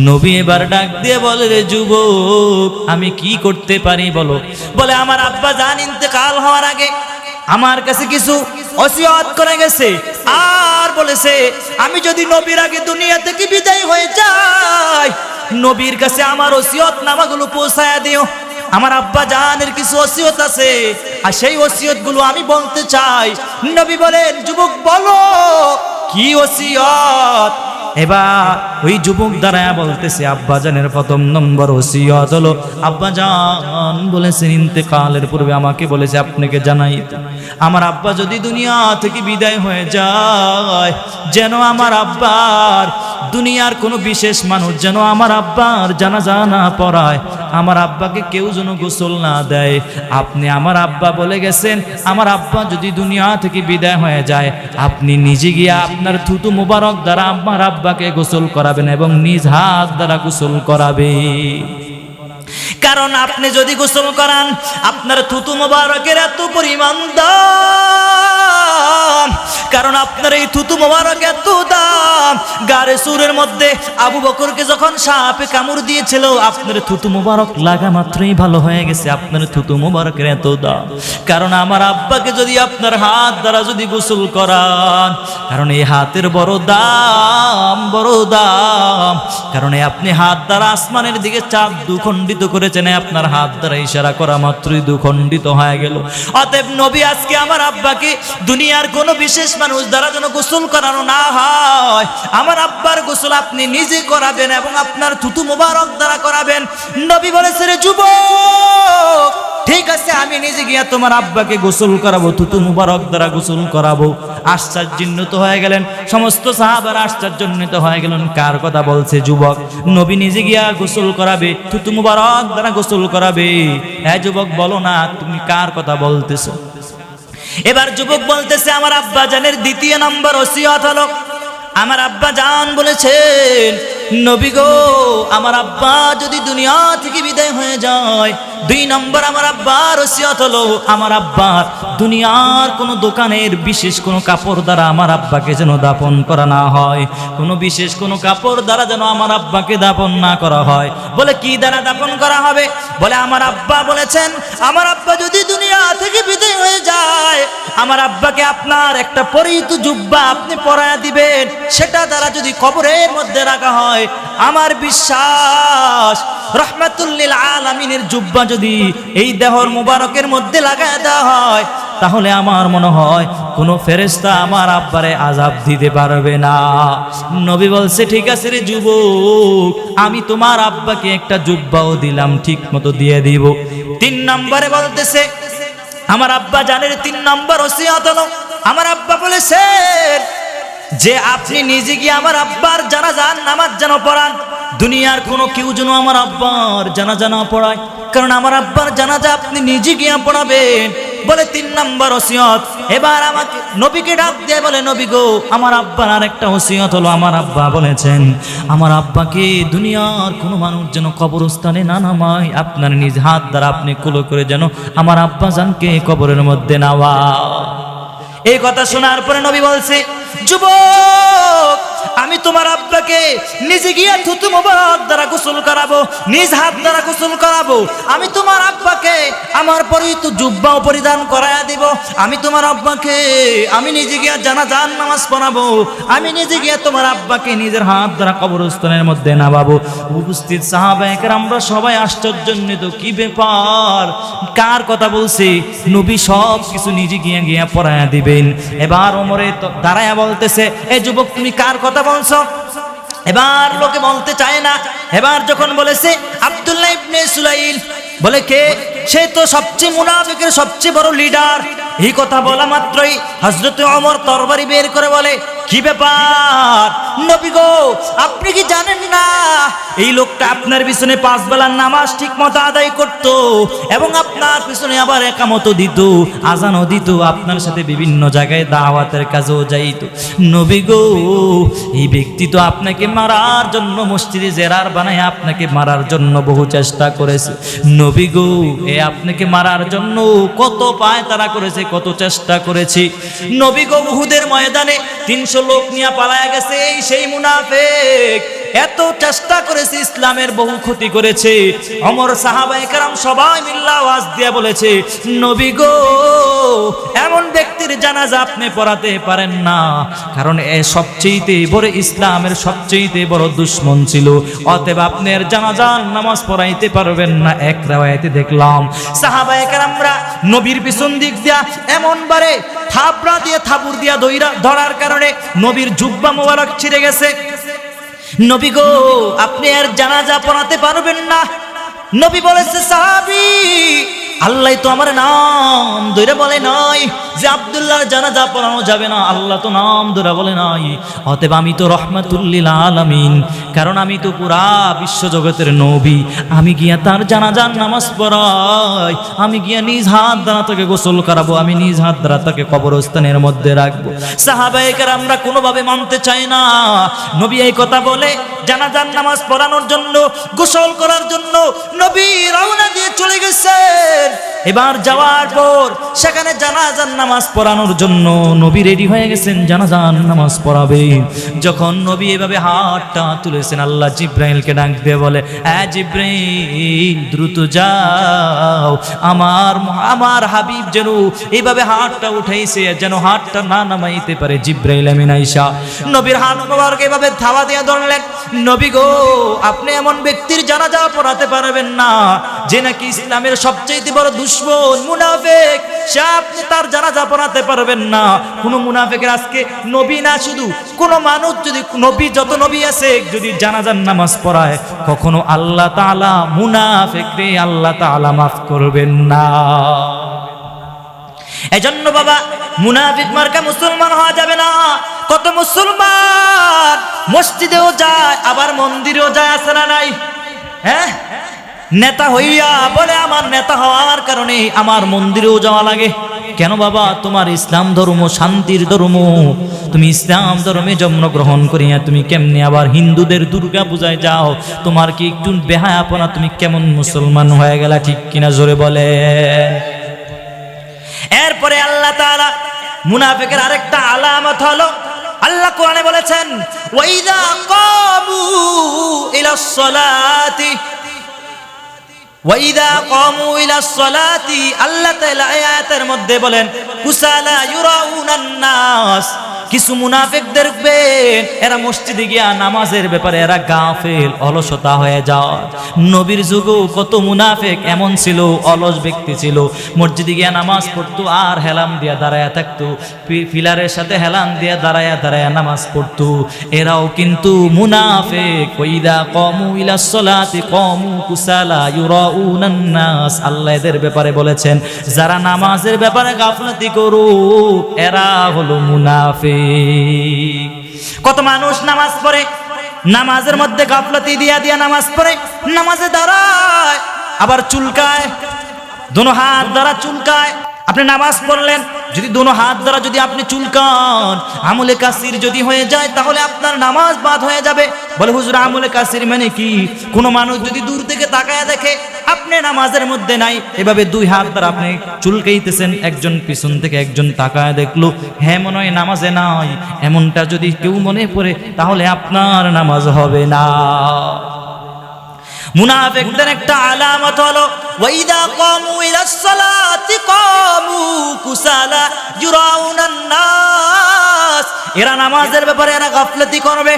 নবী এবার ডাক দিয়ে বলে, রে যুবক, আমি কি করতে পারি বলো। বলে আমার আব্বা জান ইন্তেকাল হওয়ার আগে আমার কাছে কিছু ওসিয়ত করে গেছে, আর বলেছে আমি যদি নবীর আগে দুনিয়া থেকে বিদায় হয়ে যাই, নবীর কাছে আমার ওসিয়ত নামাগুলো পৌঁছায়া দিও। আমার আব্বা জানের কিছু ওসিয়ত আছে, আর সেই ওসিয়ত গুলো আমি বলতে চাই। নবী বলেন, যুবক বলো কি ওসিয়ত। এবার ওই যুবক দাঁড়ায়া বলতেছে, আব্বাজানের প্রথম নম্বর ওসিয়ত হলো, আব্বাজান বলেছেন ইন্তেকালের পূর্বে আমাকে বলেছে আপনাকে জানাইতে, আমার আব্বা যদি দুনিয়া থেকে বিদায় হয়ে যায়, যেন আমার আব্বার দুনিয়ার কোনো বিশেষ মানুষ যেন আমার আব্বার জানাজা না পড়ায়, আমার আব্বাকে কেউ যেন গোসল না দেয়। আপনি আমার আব্বা বলে গেছেন, আমার আব্বা যদি দুনিয়া থেকে বিদায় হয়ে যায়, আপনি নিজে গিয়ে আপনার থুতু মুবারক দ্বারা আমার আব্বাকে গোসল করাবেন এবং নিজ হাত দ্বারা গোসল করাবে। কারণ আপনি যদি গোসল করান, আপনার থুতু মুবারকের এত পরিমাণ দাম, কারণ আপনার এই থুতু মুবারক এত দাম। গারে সুরের মধ্যে আবু বকরকে যখন সাপে কামড় দিয়েছিল, আপনার থুতু মুবারক লাগা মাত্রই ভালো হয়ে গেছে। আপনার থুতু মুবারকের এত দাম, কারণ আমার আব্বাকে যদি আপনার হাত দ্বারা যদি গোসল করান, কারণ এই হাতের বড় দাম, বড় দাম। কারণ আপনি হাত দ্বারা আসমানের দিকে চাঁদ দুখণ্ডিত করেছেন, আপনার হাত দ্বারা ইশারা করা মাত্রই দুখণ্ডিত হয়ে গেল। অতএব নবী আজকে আমার আব্বাকে দুনিয়ার কোনো বিশেষ মানুষ দ্বারা যেন গোসল করানো না হয়, আমার আব্বার গোসল আপনি নিজে করাবেন এবং আপনার থুতু মুবারক দ্বারা করাবেন। নবী বলেছে, রে যুবক, ঠিক আছে, আমি নিজে গিয়া তোমার আব্বাকে গোসল করাবো, থুতু মুবারক দ্বারা গোসল করাবো। আশ্চর্যান্বিত হয়ে গেলেন সমস্ত সাহাবারা, আশ্চর্যান্বিত হয়ে গেলেন, কার কথা বলছে যুবক? নবী নিজে গিয়া গোসল করাবে, থুতু মুবারক দ্বারা গোসল করাবে। হ্যাঁ যুবক, বলো না তুমি কার কথা বলতেছো? এবার যুবক বলতেছে, আমার আব্বা জানের দ্বিতীয় নম্বর ওসিয়ত হলো, আমার আব্বা জান বলেছেন, নবী গো, আমার আব্বা যদি দুনিয়া থেকে বিদায় হয়ে যায়, 2 নম্বর আমার আব্বার ওসিয়ত হলো, আমার আব্বার দুনিয়ার কোনো দোকানের বিশেষ কোনো কাপড় দ্বারা আমার আব্বাকে যেন দাফন করা না হয়, কোনো বিশেষ কোনো কাপড় দ্বারা যেন আমার আব্বাকে দাফন না করা হয়। বলে কি দ্বারা দাফন করা হবে? বলে আমার আব্বা বলেছেন, আমার আব্বা যদি দুনিয়া থেকে বিদায় হয়ে যায়, আমার আব্বাকে আপনার একটা পরিহিত জুব্বা আপনি পরায়া দিবেন, সেটা দ্বারা যদি কবরের মধ্যে রাখা হয়, আমার বিশ্বাস রাহমাতুল লিল আলামিনের জুব্বা যদি এই দেহর মুবারকের মধ্যে লাগায় দেওয়া হয়, তাহলে আমার মনে হয় কোনো ফেরেশতা আমার আব্বারে আযাব দিতে পারবে না। নবী বলছে, ঠিক আছে রে যুবক, আমি তোমার আব্বাকে একটা জুব্বাও দিলাম, ঠিক মতো দিয়ে দিব। 3 নম্বরে বলতেছে, আমার আব্বা জানের 3 নম্বর ওসিয়ত হলো, আমার আব্বা বলেছেন যে আপনি নিজে গিয়ে আমার আব্বার জানাজার নামাজ যেন পড়ান, দুনিয়ার কোনো কেউ যেন আমার আব্বার জানাজা না পড়ায়। কারণ আমার আব্বার জানাজা আপনি নিজে গিয়ে পড়াবেন, বলে 3 নম্বর ওসিয়ত। এবার আমাকে নবীকে ডাক দিয়ে বলে, নবী গো, আমার আব্বার আরেকটা ওসিয়ত হলো, আমার আব্বা বলেছেন আমার আব্বাকে দুনিয়ার কোনো মানুষ যেন কবরস্থানে না নামায়, আপনার নিজ হাত দ্বারা আপনি কুলো করে যেন আমার আব্বা জানকে কবরের মধ্যে নাওয়া। এই কথা শোনার পরে নবী বলছে, যুবক, আমি তোমার আব্বাকে নিজে গিয়ে থুতু মোবারক দ্বারা গোসল করাবো, নিজ হাত দ্বারা গোসল করাবো। আমি তোমার আব্বাকে আমার পরিহিত জুব্বা পরিধান করায়া দিব। আমি তোমার আব্বাকে আমি নিজে গিয়ে জানাজার নামাজ পড়াবো। আমি নিজে গিয়ে তোমার আব্বাকে নিজের হাত দ্বারা কবরস্থানের মধ্যে নামাবো। উপস্থিত সাহাবায়ে কেরামরা সবাই আশ্চর্যান্বিত, কি ব্যাপার, কার কথা বলছে? নবী সব কিছু নিজে গিয়ে গিয়ে পড়ায়া দিবেন। এবার ওমরে দাঁড়ায়া বলতেছে, এই যুবক, তুমি কার কথা বলছো? এবার লোকে বলতে চায় না। এবার যখন বলেছে আব্দুল্লাহ ইবনে সুলাইল, বলে কে? সে তো সবচেয়ে মুনাফিকের সবচেয়ে বড় লিডার। এই কথা বলা মাত্রই হযরত ওমর তরবারি বের করে বলে, কি ব্যাপার নবী গো, আপনি কি জানেন না এই লোকটা আপনার পিছনে 5 বেলার নামাজ ঠিক মতো আদায় করত এবং আপনার পিছনে আবার একামত দিত, আজানও দিত, আপনার সাথে বিভিন্ন জায়গায় দাওয়াতের কাজেও যাইত। নবী গো, এই ব্যক্তি তো আপনাকে মারার জন্য মসজিদে জেরার বানায় আপনাকে মারার জন্য বহু চেষ্টা করেছে। নবী গো, এ আপনাকে মারার জন্য কত পায়তারা করেছে, কত চেষ্টা করেছে। নবী গো, উহুদের ময়দানে 300 লোক নিয়ে পালায়া গেছে এই সেই মুনাফিক, এত চেষ্টা করেছে, ইসলামের বহু ক্ষতি করেছে। ওমর, সাহাবায়ে কেরাম সবাই মিলে আওয়াজ দিয়ে বলেছে, নবী গো, এমন ব্যক্তির জানাজা আপনি পড়াতে পারেন না, কারণ এ সবচেয়ে বড় ইসলামের সবচেয়ে বড় দুশমন ছিল, অতএব আপনি এর জানাজার নামাজ পড়াইতে পারবেন না। এক রাওয়ায়াতে দেখলাম সাহাবায়ে কেরামরা নবীর পিছন দিক দিয়া এমন বারে থাবড়া দিয়ে থাবুর দিয়া ধরার কারণে নবীর জুব্বা মোবারক ছিঁড়ে গেছে। নবী গো, আপনি আর জানাজা পড়াতে পারবেন না। নবী বলেছে, সাহাবী, আল্লাহ তো আমার নাম ধরে বলে নাই যে আব্দুল্লাহর জানাজা পড়ানো যাবে না, আল্লাহ তো নাম ধরে বলে নাই, অতএব আমি তো রহমাতুল লিল আলামিন, কারণ আমি তো পুরা বিশ্বজগতের নবী, আমি গিয়া তার জানাজার নামাজ পড়াই, আমি গিয়া নিজ হাত দ্বারা তাকে গোসল করাবো, আমি নিজ হাত দ্বারা তাকে কবরস্থানের মধ্যে রাখবো। সাহাবায়ে কেরামরা কোনোভাবে মানতে চায় না। নবী এই কথা বলে জানাজার নামাজ পড়ানোর জন্য, গোসল করার জন্য নবী রওনা দিয়ে চলে গেছেন। এবার যাওয়ার পর সেখানে জানাজার নামাজ পড়ানোর জন্য নবী রেডি হয়ে গেছেন, জানাজার নামাজ পড়াবে। যখন নবী এভাবে হাতটা তুলেছেন, আল্লাহ জিব্রাইলকে ডাক দিয়ে বলে, জিব্রাইল, দ্রুত যাও, আমার হাবিব যেন এইভাবে হাতটা উঠাইছে, যেন হাতটা না নামাইতে পারে। জিব্রাইল আমিন আয়েশা নবীর হাত মোবারক এভাবে থাবা দিয়ে ধরলেন। নবী গো, আপনি এমন ব্যক্তির জানাজা পড়াতে পারবেন না যে নাকি ইসলামের সবচেয়ে বড় দুশমন মুনাফিক, সে আপনি তার জানাজা পড়াতে পারবেন না। কোন মুনাফিকের আজকে নবী না, শুধু কোন মানুষ যদি নবী, যত নবী আছে, যদি জানাজার নামাজ পড়ায়, কখনো আল্লাহ তাআলা মুনাফিকরে আল্লাহ তাআলা মাফ করবেন না। এজন্য বাবা, মুনাফিক মার্কা মুসলমান হওয়া যাবে না। কত মুসলমান মসজিদেও যায়, আবার মন্দিরেও যায়, আছে না নাই? হ্যাঁ, নেতা হইয়া বলে আমার নেতা হওয়ার কারণে আমার মন্দিরেও যাওয়া লাগে। কেন বাবা? তোমার ইসলাম ধর্ম শান্তির ধর্ম, তুমি ইসলাম ধর্মে জন্মগ্রহণ করিয়া তুমি কেমনে আবার হিন্দুদের দুর্গা পূজায় যাও? তোমার কি একটু বেহায়াপনা? তুমি কেমন মুসলমান হয়ে গেলা? ঠিক কিনা জোরে বলে। এরপরে আল্লাহ তাআলা মুনাফিকের আরেকটা আলামত হলো, আল্লাহ কোরআনে বলেছেন, ওয়াইদা কামু ইলাস সালাতি, ওয়াইদা কামু ইলাস সালাতি, আল্লাহ তাআলা আয়াতের মধ্যে বলেন, কুসালা ইউরাউনান নাস, কিছু মুনাফিক দেখবেন এরা মসজিদে গিয়া নামাজের ব্যাপারে এরা গাফেল, অলসতা হয়ে যায়। নবীর যুগেও কত মুনাফিক এমন ছিল, অলস ব্যক্তি ছিল, মসজিদে গিয়া নামাজ পড়তো আর হেলাম দিয়া দাঁড়ায়া থাকতো, পিলারের সাথে হেলান দিয়া দাঁড়ায়া দাঁড়ায়া নামাজ পড়তো। এরাও কিন্তু মুনাফিক। ওয়াইদা কামু ইলাস সালাতি কামু কুসালা ইউরাউনান নাস, আল্লাহ এদের ব্যাপারে বলেছেন, যারা নামাজের ব্যাপারে গাফলতি করো এরা হলো মুনাফিক। কত মানুষ নামাজ পড়ে, নামাজের মধ্যে গাফলতি দিয়া দিয়া নামাজ পড়ে, নামাজে দাঁড়ায় আবার চুলকায়, দোনো হাত দ্বারা চুলকায়, আপনি নামাজ পড়লেন, যদি দোনো হাত দ্বারা যদি আপনি চুলকান, আমলে কাসির যদি হয়ে যায় তাহলে আপনার নামাজ বাদ হয়ে যাবে। বলে হুজুর আমলে কাসির মানে কি? কোনো মানুষ যদি দূর থেকে তাকায় দেখে আপনি নামাজের মধ্যে নাই, এভাবে দুই হাত দ্বারা আপনি চুলকাইতেছেন, একজন পিছন থেকে একজন তাকায় দেখলো হ্যাঁ মনে হয় নামাজে নাই, এমনটা যদি কেউ মনে পড়ে তাহলে আপনার নামাজ হবে না। মুনাফিকদের একটা আলামত হলো ওয়াইদা কামু ইলাস সালাতি কামু কুসালা ইউরাউনান নাস। এরা নামাজের ব্যাপারে এরা গাফলাতি করবে।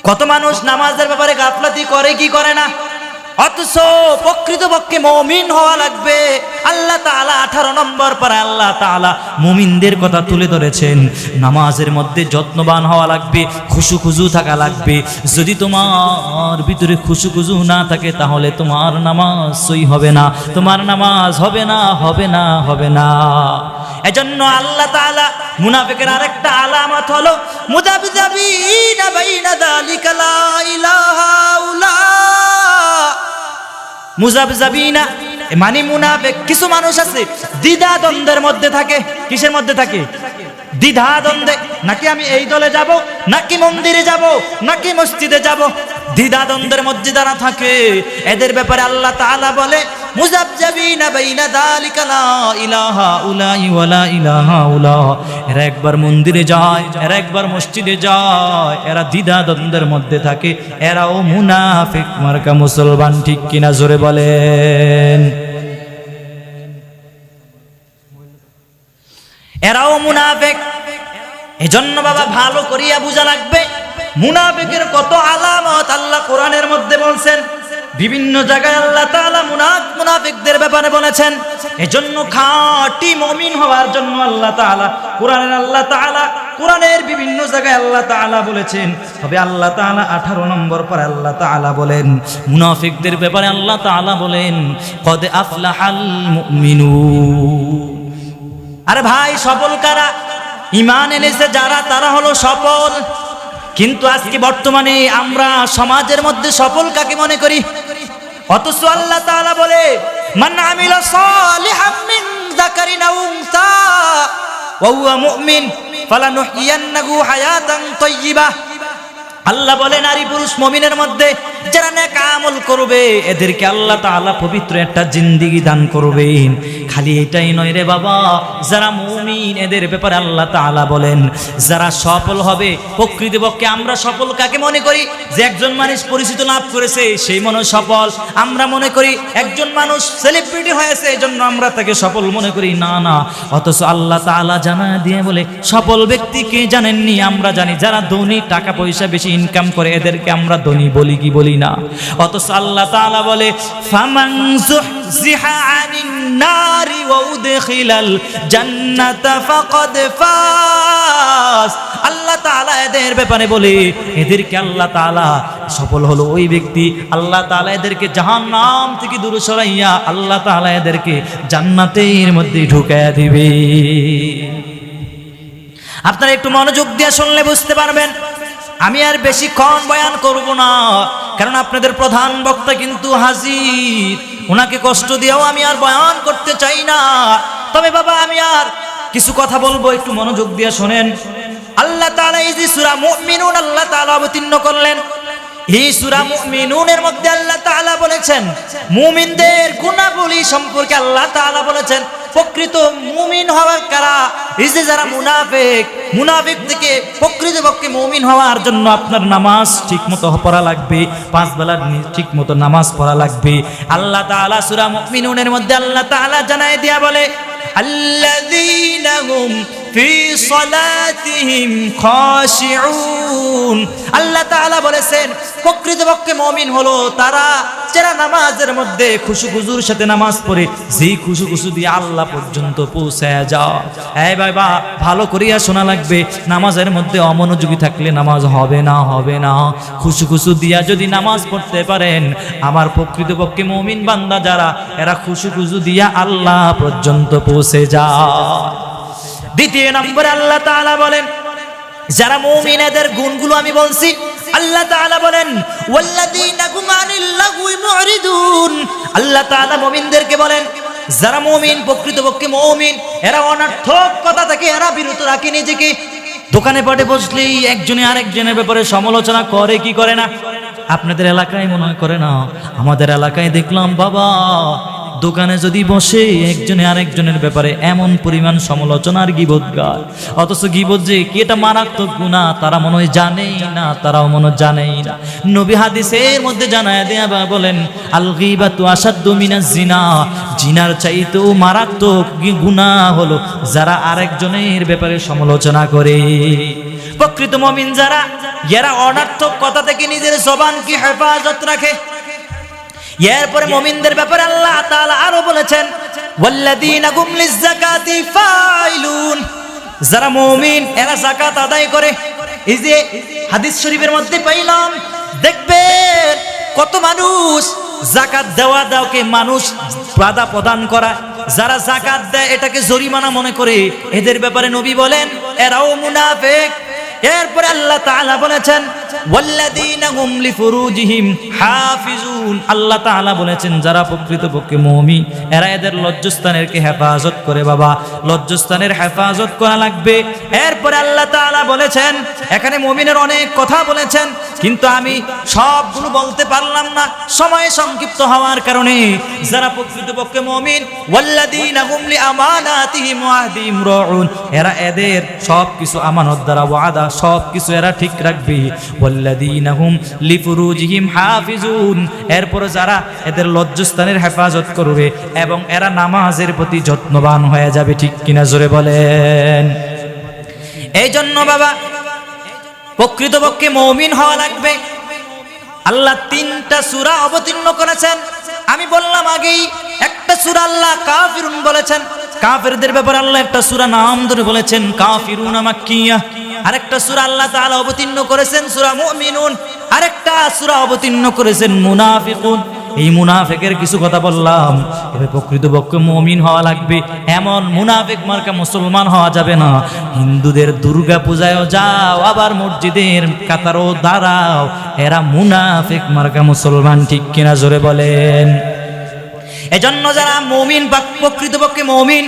কত মানুষ নামাজের ব্যাপারে গাফলাতি করে কি করে না, অথচ প্রকৃতপক্ষে মুমিন হওয়া লাগবে। আল্লাহ তাআলা 18 নম্বর পরে আল্লাহ তাআলা মুমিনদের কথা তুলে ধরেছেন। নামাজের মধ্যে যত্নবান হওয়া লাগবে, খুশু থাকা লাগবে। যদি তোমার ভিতরে খুশু না থাকে তাহলে তোমার নামাজ সই হবে না, তোমার নামাজ হবে না। এজন্য আল্লাহ তাআলা মুনাফিকের আরেকটা আলামত হলো মুযাবযাবিনা বাইনা যালিকা লা ইলাহা ইল্লা মুযাবযাবিনা মানে মুনাফিক। কিছু মানুষ আছে দ্বিধা দ্বন্দ্বের মধ্যে থাকে। কিসের মধ্যে থাকে? দ্বিধা দ্বন্দ্বে, নাকি আমি এই দলে যাব, নাকি মন্দিরে যাব, নাকি মসজিদে যাব। দ্বিধা দ্বন্দ্বের মধ্যে যারা থাকে এদের ব্যাপারে আল্লাহ তাআলা বলে মুযাবযাবিনা বাইনা যালিকা লা ইলাহা উলাই ওয়ালা ইলাহা উলা। এরা একবার মন্দিরে যায়, এরা একবার মসজিদে যায়, এরা দ্বিধা দ্বন্দ্বের মধ্যে থাকে, এরাও মুনাফিক মার্কা মুসলমান। ঠিক কিনা জোরে বলেন? এরাও মুনাফিক। এজন্য বাবা ভালো করিয়া বুঝা লাগবে মুনাফিকের কত আলামত আল্লাহ কোরআনের মধ্যে বলছেন। বিভিন্ন জায়গায় আল্লাহ তাআলা মুনাফিকদের ব্যাপারে বলেছেন। এজন্য খাঁটি মুমিন হওয়ার জন্য আল্লাহ তাআলা কোরআনের বিভিন্ন জায়গায় আল্লাহ তাআলা বলেছেন। তবে আল্লাহ তাআলা 18 নম্বর পরে আল্লাহ তাআলা বলেন মুনাফিকদের ব্যাপারে আল্লাহ তাআলা বলেন কদ আফলাহাল মুমিনুন। আরে ভাই, সফল কারা? ঈমান এনেছে যারা, তারা হলো সফল। কিন্তু আজকে বর্তমানে আমরা সমাজের মধ্যে সফল কাকে মনে করি? অথচ আল্লাহ তাআলা বলে মান আমিলা সালিহাম মিন যাকারিন আও উনসা ওয়া হুয়া মুমিন ফালানুহইয়ান্নাহু হায়াতান তাইয়্যিবাহ। আল্লাহ বলে নারী পুরুষ মুমিনের মধ্যে যারা নেক আমল করবে এদেরকে আল্লাহ তাআলা পবিত্র একটা জিন্দেগি দান করবেন। খালি এটাই নয় রে বাবা, যারা মুমিন এদের ব্যাপারে আল্লাহ তাআলা বলেন যারা সফল হবে। প্রকৃতপক্ষে আমরা সফল কাকে মনে করি? যে একজন মানুষ পরিচিত লাভ করেছে সেই মনে সফল। আমরা মনে করি একজন মানুষ সেলিব্রিটি হয়েছে এজন্য আমরা তাকে সফল মনে করি। না, অথচ আল্লাহ তাআলা জানা দিয়ে বলে সফল ব্যক্তি কে জানেননি? আমরা জানি যারা ধনী, টাকা পয়সা বেশি ইনকাম করে এদেরকে আমরা ধনী বলি কি বলি না? অথচ আল্লাহ তাআলা বলে ফামান যুহজিহা আনিন নারি ওয়া উদখিলাল জান্নাতা ফাকাদ ফাজ। আল্লাহ তাআলা এদের ব্যাপারে বলে এদেরকে আল্লাহ তাআলা সফল হলো ওই ব্যক্তি। আল্লাহ তাআলা এদেরকে জাহান্নাম থেকে দূরে সরাইয়া আল্লাহ তাআলা এদেরকে জান্নাতের মধ্যে ঢুকায়া দিবে। আপনারা একটু মনোযোগ দিয়ে শুনলে বুঝতে পারবেন। আমি আর বেশিক্ষণ বয়ান করব না, কারণ আপনাদের প্রধান বক্তা কিন্তু হাজির। ওনাকে কষ্ট দিয়েও আমি আর বয়ান করতে চাই না। তবে বাবা আমি আর কিছু কথা বলবো, একটু মনোযোগ দিয়ে শোনেন। আল্লাহ তাআলা এই যে সূরা মুমিনুন আল্লাহ তাআলা অবতীর্ণ করলেন, এই সূরা মুমিনুনের মধ্যে আল্লাহ তাআলা বলেছেন মুমিনদের গুণাবলী সম্পর্কে আল্লাহ তাআলা বলেছেন প্রকৃত মুমিন হওয়ার কারা? এই যে যারা মুনাফিক থেকে প্রকৃতপক্ষে মুমিন হওয়ার জন্য আপনার নামাজ ঠিকমতো পড়া লাগবে, 5 বেলার ঠিকমতো নামাজ পড়া লাগবে। আল্লাহ তাআলা সূরা মুমিনুনের মধ্যে আল্লাহ তাআলা জানায় দিয়া বলে আল্লাযীনা হুম ফি সালাতিহিম খাশিউন। আল্লাহ তাআলা বলেছেন প্রকৃতপক্ষে মুমিন হলো তারা যারা নামাজের মধ্যে খুশুর সাথে নামাজ পড়ে, যেই খুশু দিয়ে আল্লাহ পর্যন্ত পৌঁছায় যায়। এই বাবা ভালো করিয়া শোনা লাগবে, নামাজের মধ্যে অমনোযোগী থাকলে নামাজ হবে না। খুশু দিয়া যদি নামাজ পড়তে পারেন, আমার প্রকৃতপক্ষে মুমিন বান্দা যারা এরা খুশু দিয়া আল্লাহ পর্যন্ত পৌঁছে যায়। দ্বিতীয় নম্বরে আল্লাহ তাআলা বলেন যারা মুমিন এদের গুণগুলো আমি বলছি। আল্লাহ তাআলা বলেন ওয়াল্লাযীনা হুম আনিল লাগwi মুরিদুন। আল্লাহ তাআলা মুমিনদেরকে বলেন যারা মুমিন, প্রকৃতপক্ষে মুমিন, এরা অনর্থক কথা থেকে এরা বিরত রাখে নিজেকে। দোকানে পাটে বসলেই একজনে আরেকজনের ব্যাপারে সমালোচনা করে কি করে না? আপনাদের এলাকায় মনে হয় করে না, আমাদের এলাকায় দেখলাম বাবা দোকানে যদি বসে একজনে আরেকজনের ব্যাপারে এমন পরিমাণ সমালোচনার গীবত গায়, অথচ গীবত যে কি এটা মারাত্মক গুনাহ তারা মনে হয় জানেই না, তারাও মনে হয় জানেই না। নবী হাদিসের মধ্যে জানায় দেয়া বলেন, আল গীবাতু আশাদ্দু মিনাজ জিনা, জিনার চাইতেও মারাত্মক গুনাহ হলো যারা আরেকজনের ব্যাপারে সমালোচনা করে। প্রকৃত মুমিন যারা, এরা অনর্থক কথা থেকে নিজের জবানকে হেফাজত রাখে। এরপরে মুমিনদের ব্যাপারে আল্লাহ তাআলা আরো বলেছেন, ওয়াল্লাযীনা হুম লিয-যাকাতি ফাইলুন, যারা মুমিন এরা যাকাত আদায় করে। এই যে হাদিস শরীফের মধ্যে পাইলাম, দেখবেন কত মানুষ যাকাত দেওয়াকে মানুষ বাধা প্রদান করা, যারা যাকাত দেয় এটাকে জরিমানা মনে করে, এদের ব্যাপারে নবী বলেন এরাও মুনাফিক। এরপরে আল্লাহ তাআলা বলেছেন, ওয়াল্লাযীনা হুম লিফুরুজিহিম হাফিজুন, আল্লাহ তাআলা বলেছেন যারা প্রকৃতপক্ষে মুমিন এরা এদের লজ্জাস্থানেরকে হেফাজত করে। বাবা লজ্জাস্থানের হেফাজত করা লাগবে। এরপরে আল্লাহ তাআলা বলেছেন, এখানে মুমিনের অনেক কথা বলেছেন, কিন্তু আমি সবগুলো বলতে পারলাম না সময় সংক্ষিপ্ত হওয়ার কারণে। যারা প্রকৃতপক্ষে মুমিন, ওয়াল্লাযীনা হুম লিআমানাতিহিম ওয়া আহদিহিম রাউন, এরা এদের সবকিছু আমানত দ্বারা ওয়াদা সবকিছু এরা ঠিক রাখবে। ওয়াল্লাযীনা হুম লিফুরুজিহিম হাফিজুন, এরপর যারা এদের লজ্জাস্থানের হেফাজত করবে এবং এরা নামাজের প্রতি যত্নবান হয়ে যাবে। ঠিক কিনা জোরে বলেন। এই জন্য বাবা প্রকৃতপক্ষে মুমিন হওয়া লাগবে। আল্লাহ 3টা সূরা অবতীর্ণ করেছেন। আমি বললাম আগেই, একটা সূরা আল্লাহ কাফিরুন বলেছেন, কাফেরদের ব্যাপারে আল্লাহ একটা সূরা নাম ধরে বলেছেন কাফিরুন মাক্কিয়া। আরেকটা সূরা আল্লাহ তাআলা অবতীর্ণ করেছেন সূরা মুমিনুন, আরেকটা সূরা অবতীর্ণ করেছেন মুনাফিকুন। এই মুনাফিকের কিছু কথা বললাম। তবে প্রকৃতপক্ষে মুমিন হওয়া লাগবে, এমন মুনাফিক মার্কা মুসলমান হওয়া যাবে না। হিন্দুদের দুর্গা পূজায়ও যাও, আবার মসজিদের কাতারও দাঁড়াও, এরা মুনাফিক মার্কা মুসলমান। ঠিক কিনা জোরে বলেন। এজন্য যারা মুমিন বা প্রকৃতপক্ষে মুমিন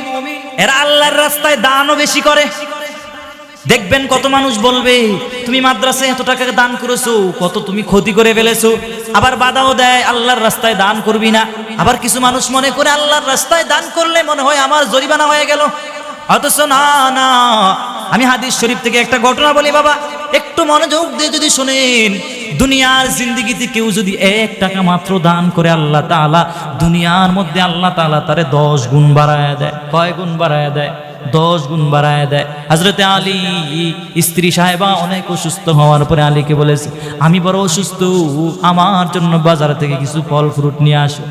এরা আল্লাহর রাস্তায় দানও বেশি করে। দেখবেন কত মানুষ বলবে তুমি মাদ্রাসায় এত টাকা দান করেছো, কত তুমি ক্ষতি করে ফেলেছো, আবার বাধাও দেয় আল্লাহর রাস্তায় দান করবি না। আবার কিছু মানুষ মনে করে আল্লাহর রাস্তায় দান করলে মনে হয় আমার জরিমানা হয়ে গেল, অথচ না না। আমি হাদিস শরীফ থেকে একটা ঘটনা বলি বাবা, একটু মনোযোগ দিয়ে যদি শুনেন। দুনিয়ার জিন্দেগিতে কেউ যদি 1 টাকা মাত্র দান করে, আল্লাহ তাআলা দুনিয়ার মধ্যে আল্লাহ তাআলা তারে 10 গুণ বাড়ায় দেয়। কয় গুণ বাড়ায় দেয়? 10 গুণ বাড়ায় দেয়। হযরতে আলী স্ত্রী সাহেবা অনেক অসুস্থ হওয়ার পরে আলীকে বলেছে, আমি বড় অসুস্থ, আমার জন্য বাজার থেকে কিছু ফল ফ্রুট নিয়ে আসো।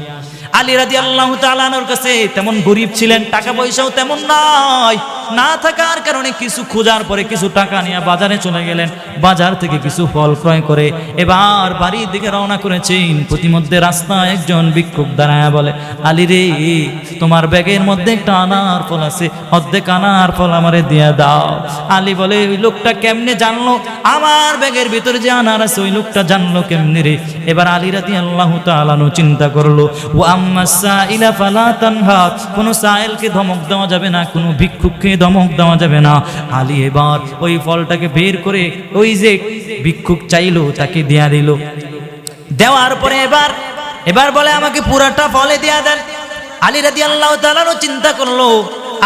আলী রাদিয়াল্লাহু তাআলা আনহুর কাছে তেমন গরিব ছিলেন, টাকা পয়সাও তেমন নাই। না থাকার কারণে কিছু খোঁজার পরে কিছু টাকা নিয়ে বাজারে চলে গেলেন। বাজার থেকে কিছু ফল ক্রয় করে এবার বাড়ির দিকে রওনা করেছেন। প্রতিমধ্যে রাস্তায় একজন ভিক্ষুক দাঁড়ায় বলে, আলী রে, তোমার ব্যাগের মধ্যে একটা আনার ফল আছে, অর্ধেক আনার ফল আমারে দিয়ে দাও। আলী বলে, ওই লোকটা কেমনে জানলো আমার ব্যাগের ভিতরে যে আনার আছে? ওই লোকটা জানলো কেমনে রে? এবার আলী রাদিয়াল্লাহু তাআলা চিন্তা করলো, ও আম্মা সাইলা ফালা তানহা, কোন সাইলকে ধমক দেওয়া যাবে না, কোন ভিক্ষুককে ধমক দেওয়া যাবে না। আলী এবার ওই ফলটাকে বের করে ওই যে ভিক্ষুক চাইলো তাকে দিয়া দিল। দেওয়ার পরে এবার বলে, আমাকে পুরাটা ফলে দিয়া দেন। আলী রাদিয়াল্লাহু তাআলা চিন্তা করলো,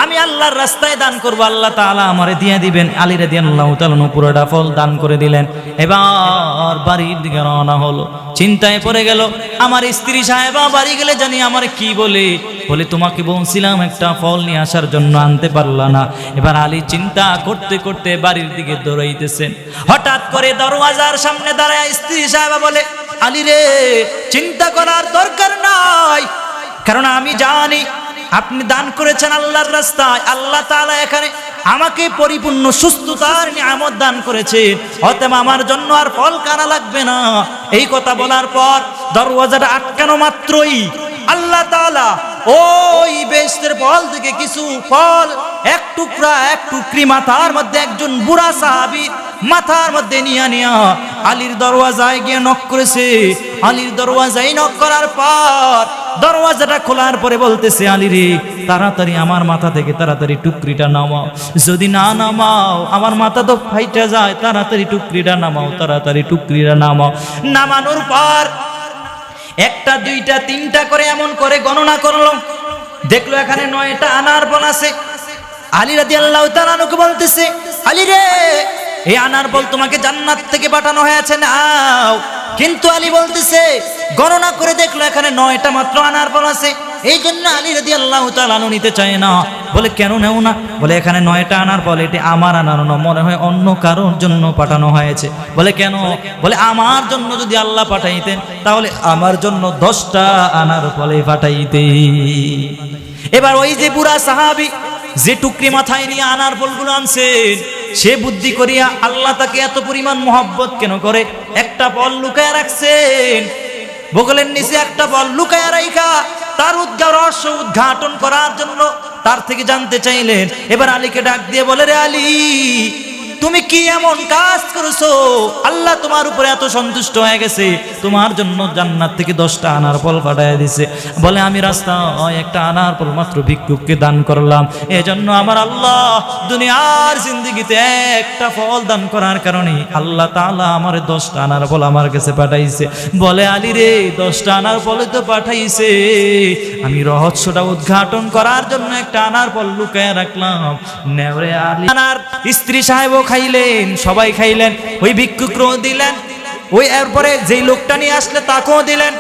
আমি আল্লাহর রাস্তায় দান করব, আল্লাহ তাআলা আমারে দিয়ে দিবেন। আলী রাদিয়াল্লাহু তাআলা পুরোটা ফল দান করে দিলেন। এবার বাড়ির দিকে রওনা হলো। চিন্তায় পড়ে গেল, আমার স্ত্রী সাহেবা বাড়ি গেলে জানি আমার কি বলে। তোমাকে বলছিলাম একটা ফল নিয়ে আসার জন্য, আনতে পারলা না। এবার আলী চিন্তা করতে করতে বাড়ির দিকে দৌড়াইতেছেন। হঠাৎ করে দরওয়াজার সামনে দাঁড়ায় স্ত্রী সাহেবা বলে, আলী রে, চিন্তা করার দরকার নাই, কারণ আমি জানি আপনি দান করেছেন আল্লাহর রাস্তায়। আল্লাহ তাআলা এখানে আমাকে পরিপূর্ণ সুস্থতার নিয়ামত দান করেছেন, অতএব আমার জন্য আর ফল কানা লাগবে না। এই কথা বলার পর দরওয়াজাটা আটকানো মাত্রই আল্লাহ তাআলা ওই বেহেশতের ফল থেকে কিছু ফল এক টুকরি মাথার মধ্যে একজন বুড়া সাহাবী মাথার মধ্যে নিয়া আলীর দরওয়াজায় গিয়ে নক করেছে। আলীর দরওয়াজায় নক করার পর দরওয়াজাটা খোলার পরে বলতেছে, আলী রে তাড়াতাড়ি আমার মাথা থেকে তাড়াতাড়ি টুকরিটা নামাও, যদি না নামাও আমার মাথা তো ফাইটা যায়, তাড়াতাড়ি টুকরিটা নামাও, তাড়াতাড়ি টুকরিটা নামাও। নামানোর পর একটা দুইটা তিনটা করে এমন করে গণনা করলো, দেখলো এখানে 9টা আনার ফল আছে। আলী রাদিয়াল্লাহু তাআলা আনহু বলতেছে, আলী রে এই আনার ফল তোমাকে জান্নাত থেকে পাঠানো হয়েছে, নাও। কিন্তু আলী বলতেছে, গণনা করে দেখলো এখানে 9টা মাত্র আনার ফল আছে, এই জন্য আলী রাদিয়াল্লাহু তাআলা আনহু নিতে চায় না। বলে কেন নেও না? বলে এখানে 9টা আনার ফল, এটি আমার আনার না, মনে হয় অন্য কারোর জন্য পাঠানো হয়েছে। বলে কেন? বলে আমার জন্য যদি আল্লাহ পাঠাইতেন তাহলে আমার জন্য 10টা আনার ফলে পাঠাইতেন। এবার ওই যে বুড়া সাহাবী যে টুকরি মাথায় নিয়ে আনার ফলগুলো আনছেন, সে বুদ্ধি করিয়া আল্লাহ তাকে এত পরিমাণ মোহাব্বত কেন করে, একটা ফল লুকায় রাখছেন, বগলের নিচে একটা ফল লুকায় রাখা তার রহস্য উদ্ঘাটন করার জন্য তার থেকে জানতে চাইলেন। এবার আলীকে ডাক দিয়ে বলে, রে আলী তুমি কি এমন কাজ করেছো, আল্লাহ তোমার উপরে এত সন্তুষ্ট হয়ে গেছে, তোমার জন্য জান্নাত থেকে 10টা আনার ফল পাঠিয়ে দিছে। বলে আমি রাস্তায় একটা আনার ফল মাত্র ভিক্ষুককে দান করলাম, এজন্য আমার আল্লাহ দুনিয়ার জিন্দেগিতে একটা ফল দান করার কারণে আল্লাহ তাআলা আমার 10টা আনার ফল আমার কাছে পাঠাইছে। বলে আলী রে 10টা আনার ফলে তো পাঠাইছে, আমি রহস্যটা উদ্ঘাটন করার জন্য একটা আনার ফল লুকায় রাখলাম, নেওরে আলী। আনার স্ত্রী সাহেবও খাইলেন, সবাই খাইলেন, ওই ভিক্ষুকও দিলেন, ওই এরপরে যেই লোকটা নিয়ে আসলে তাকেও দিলেন।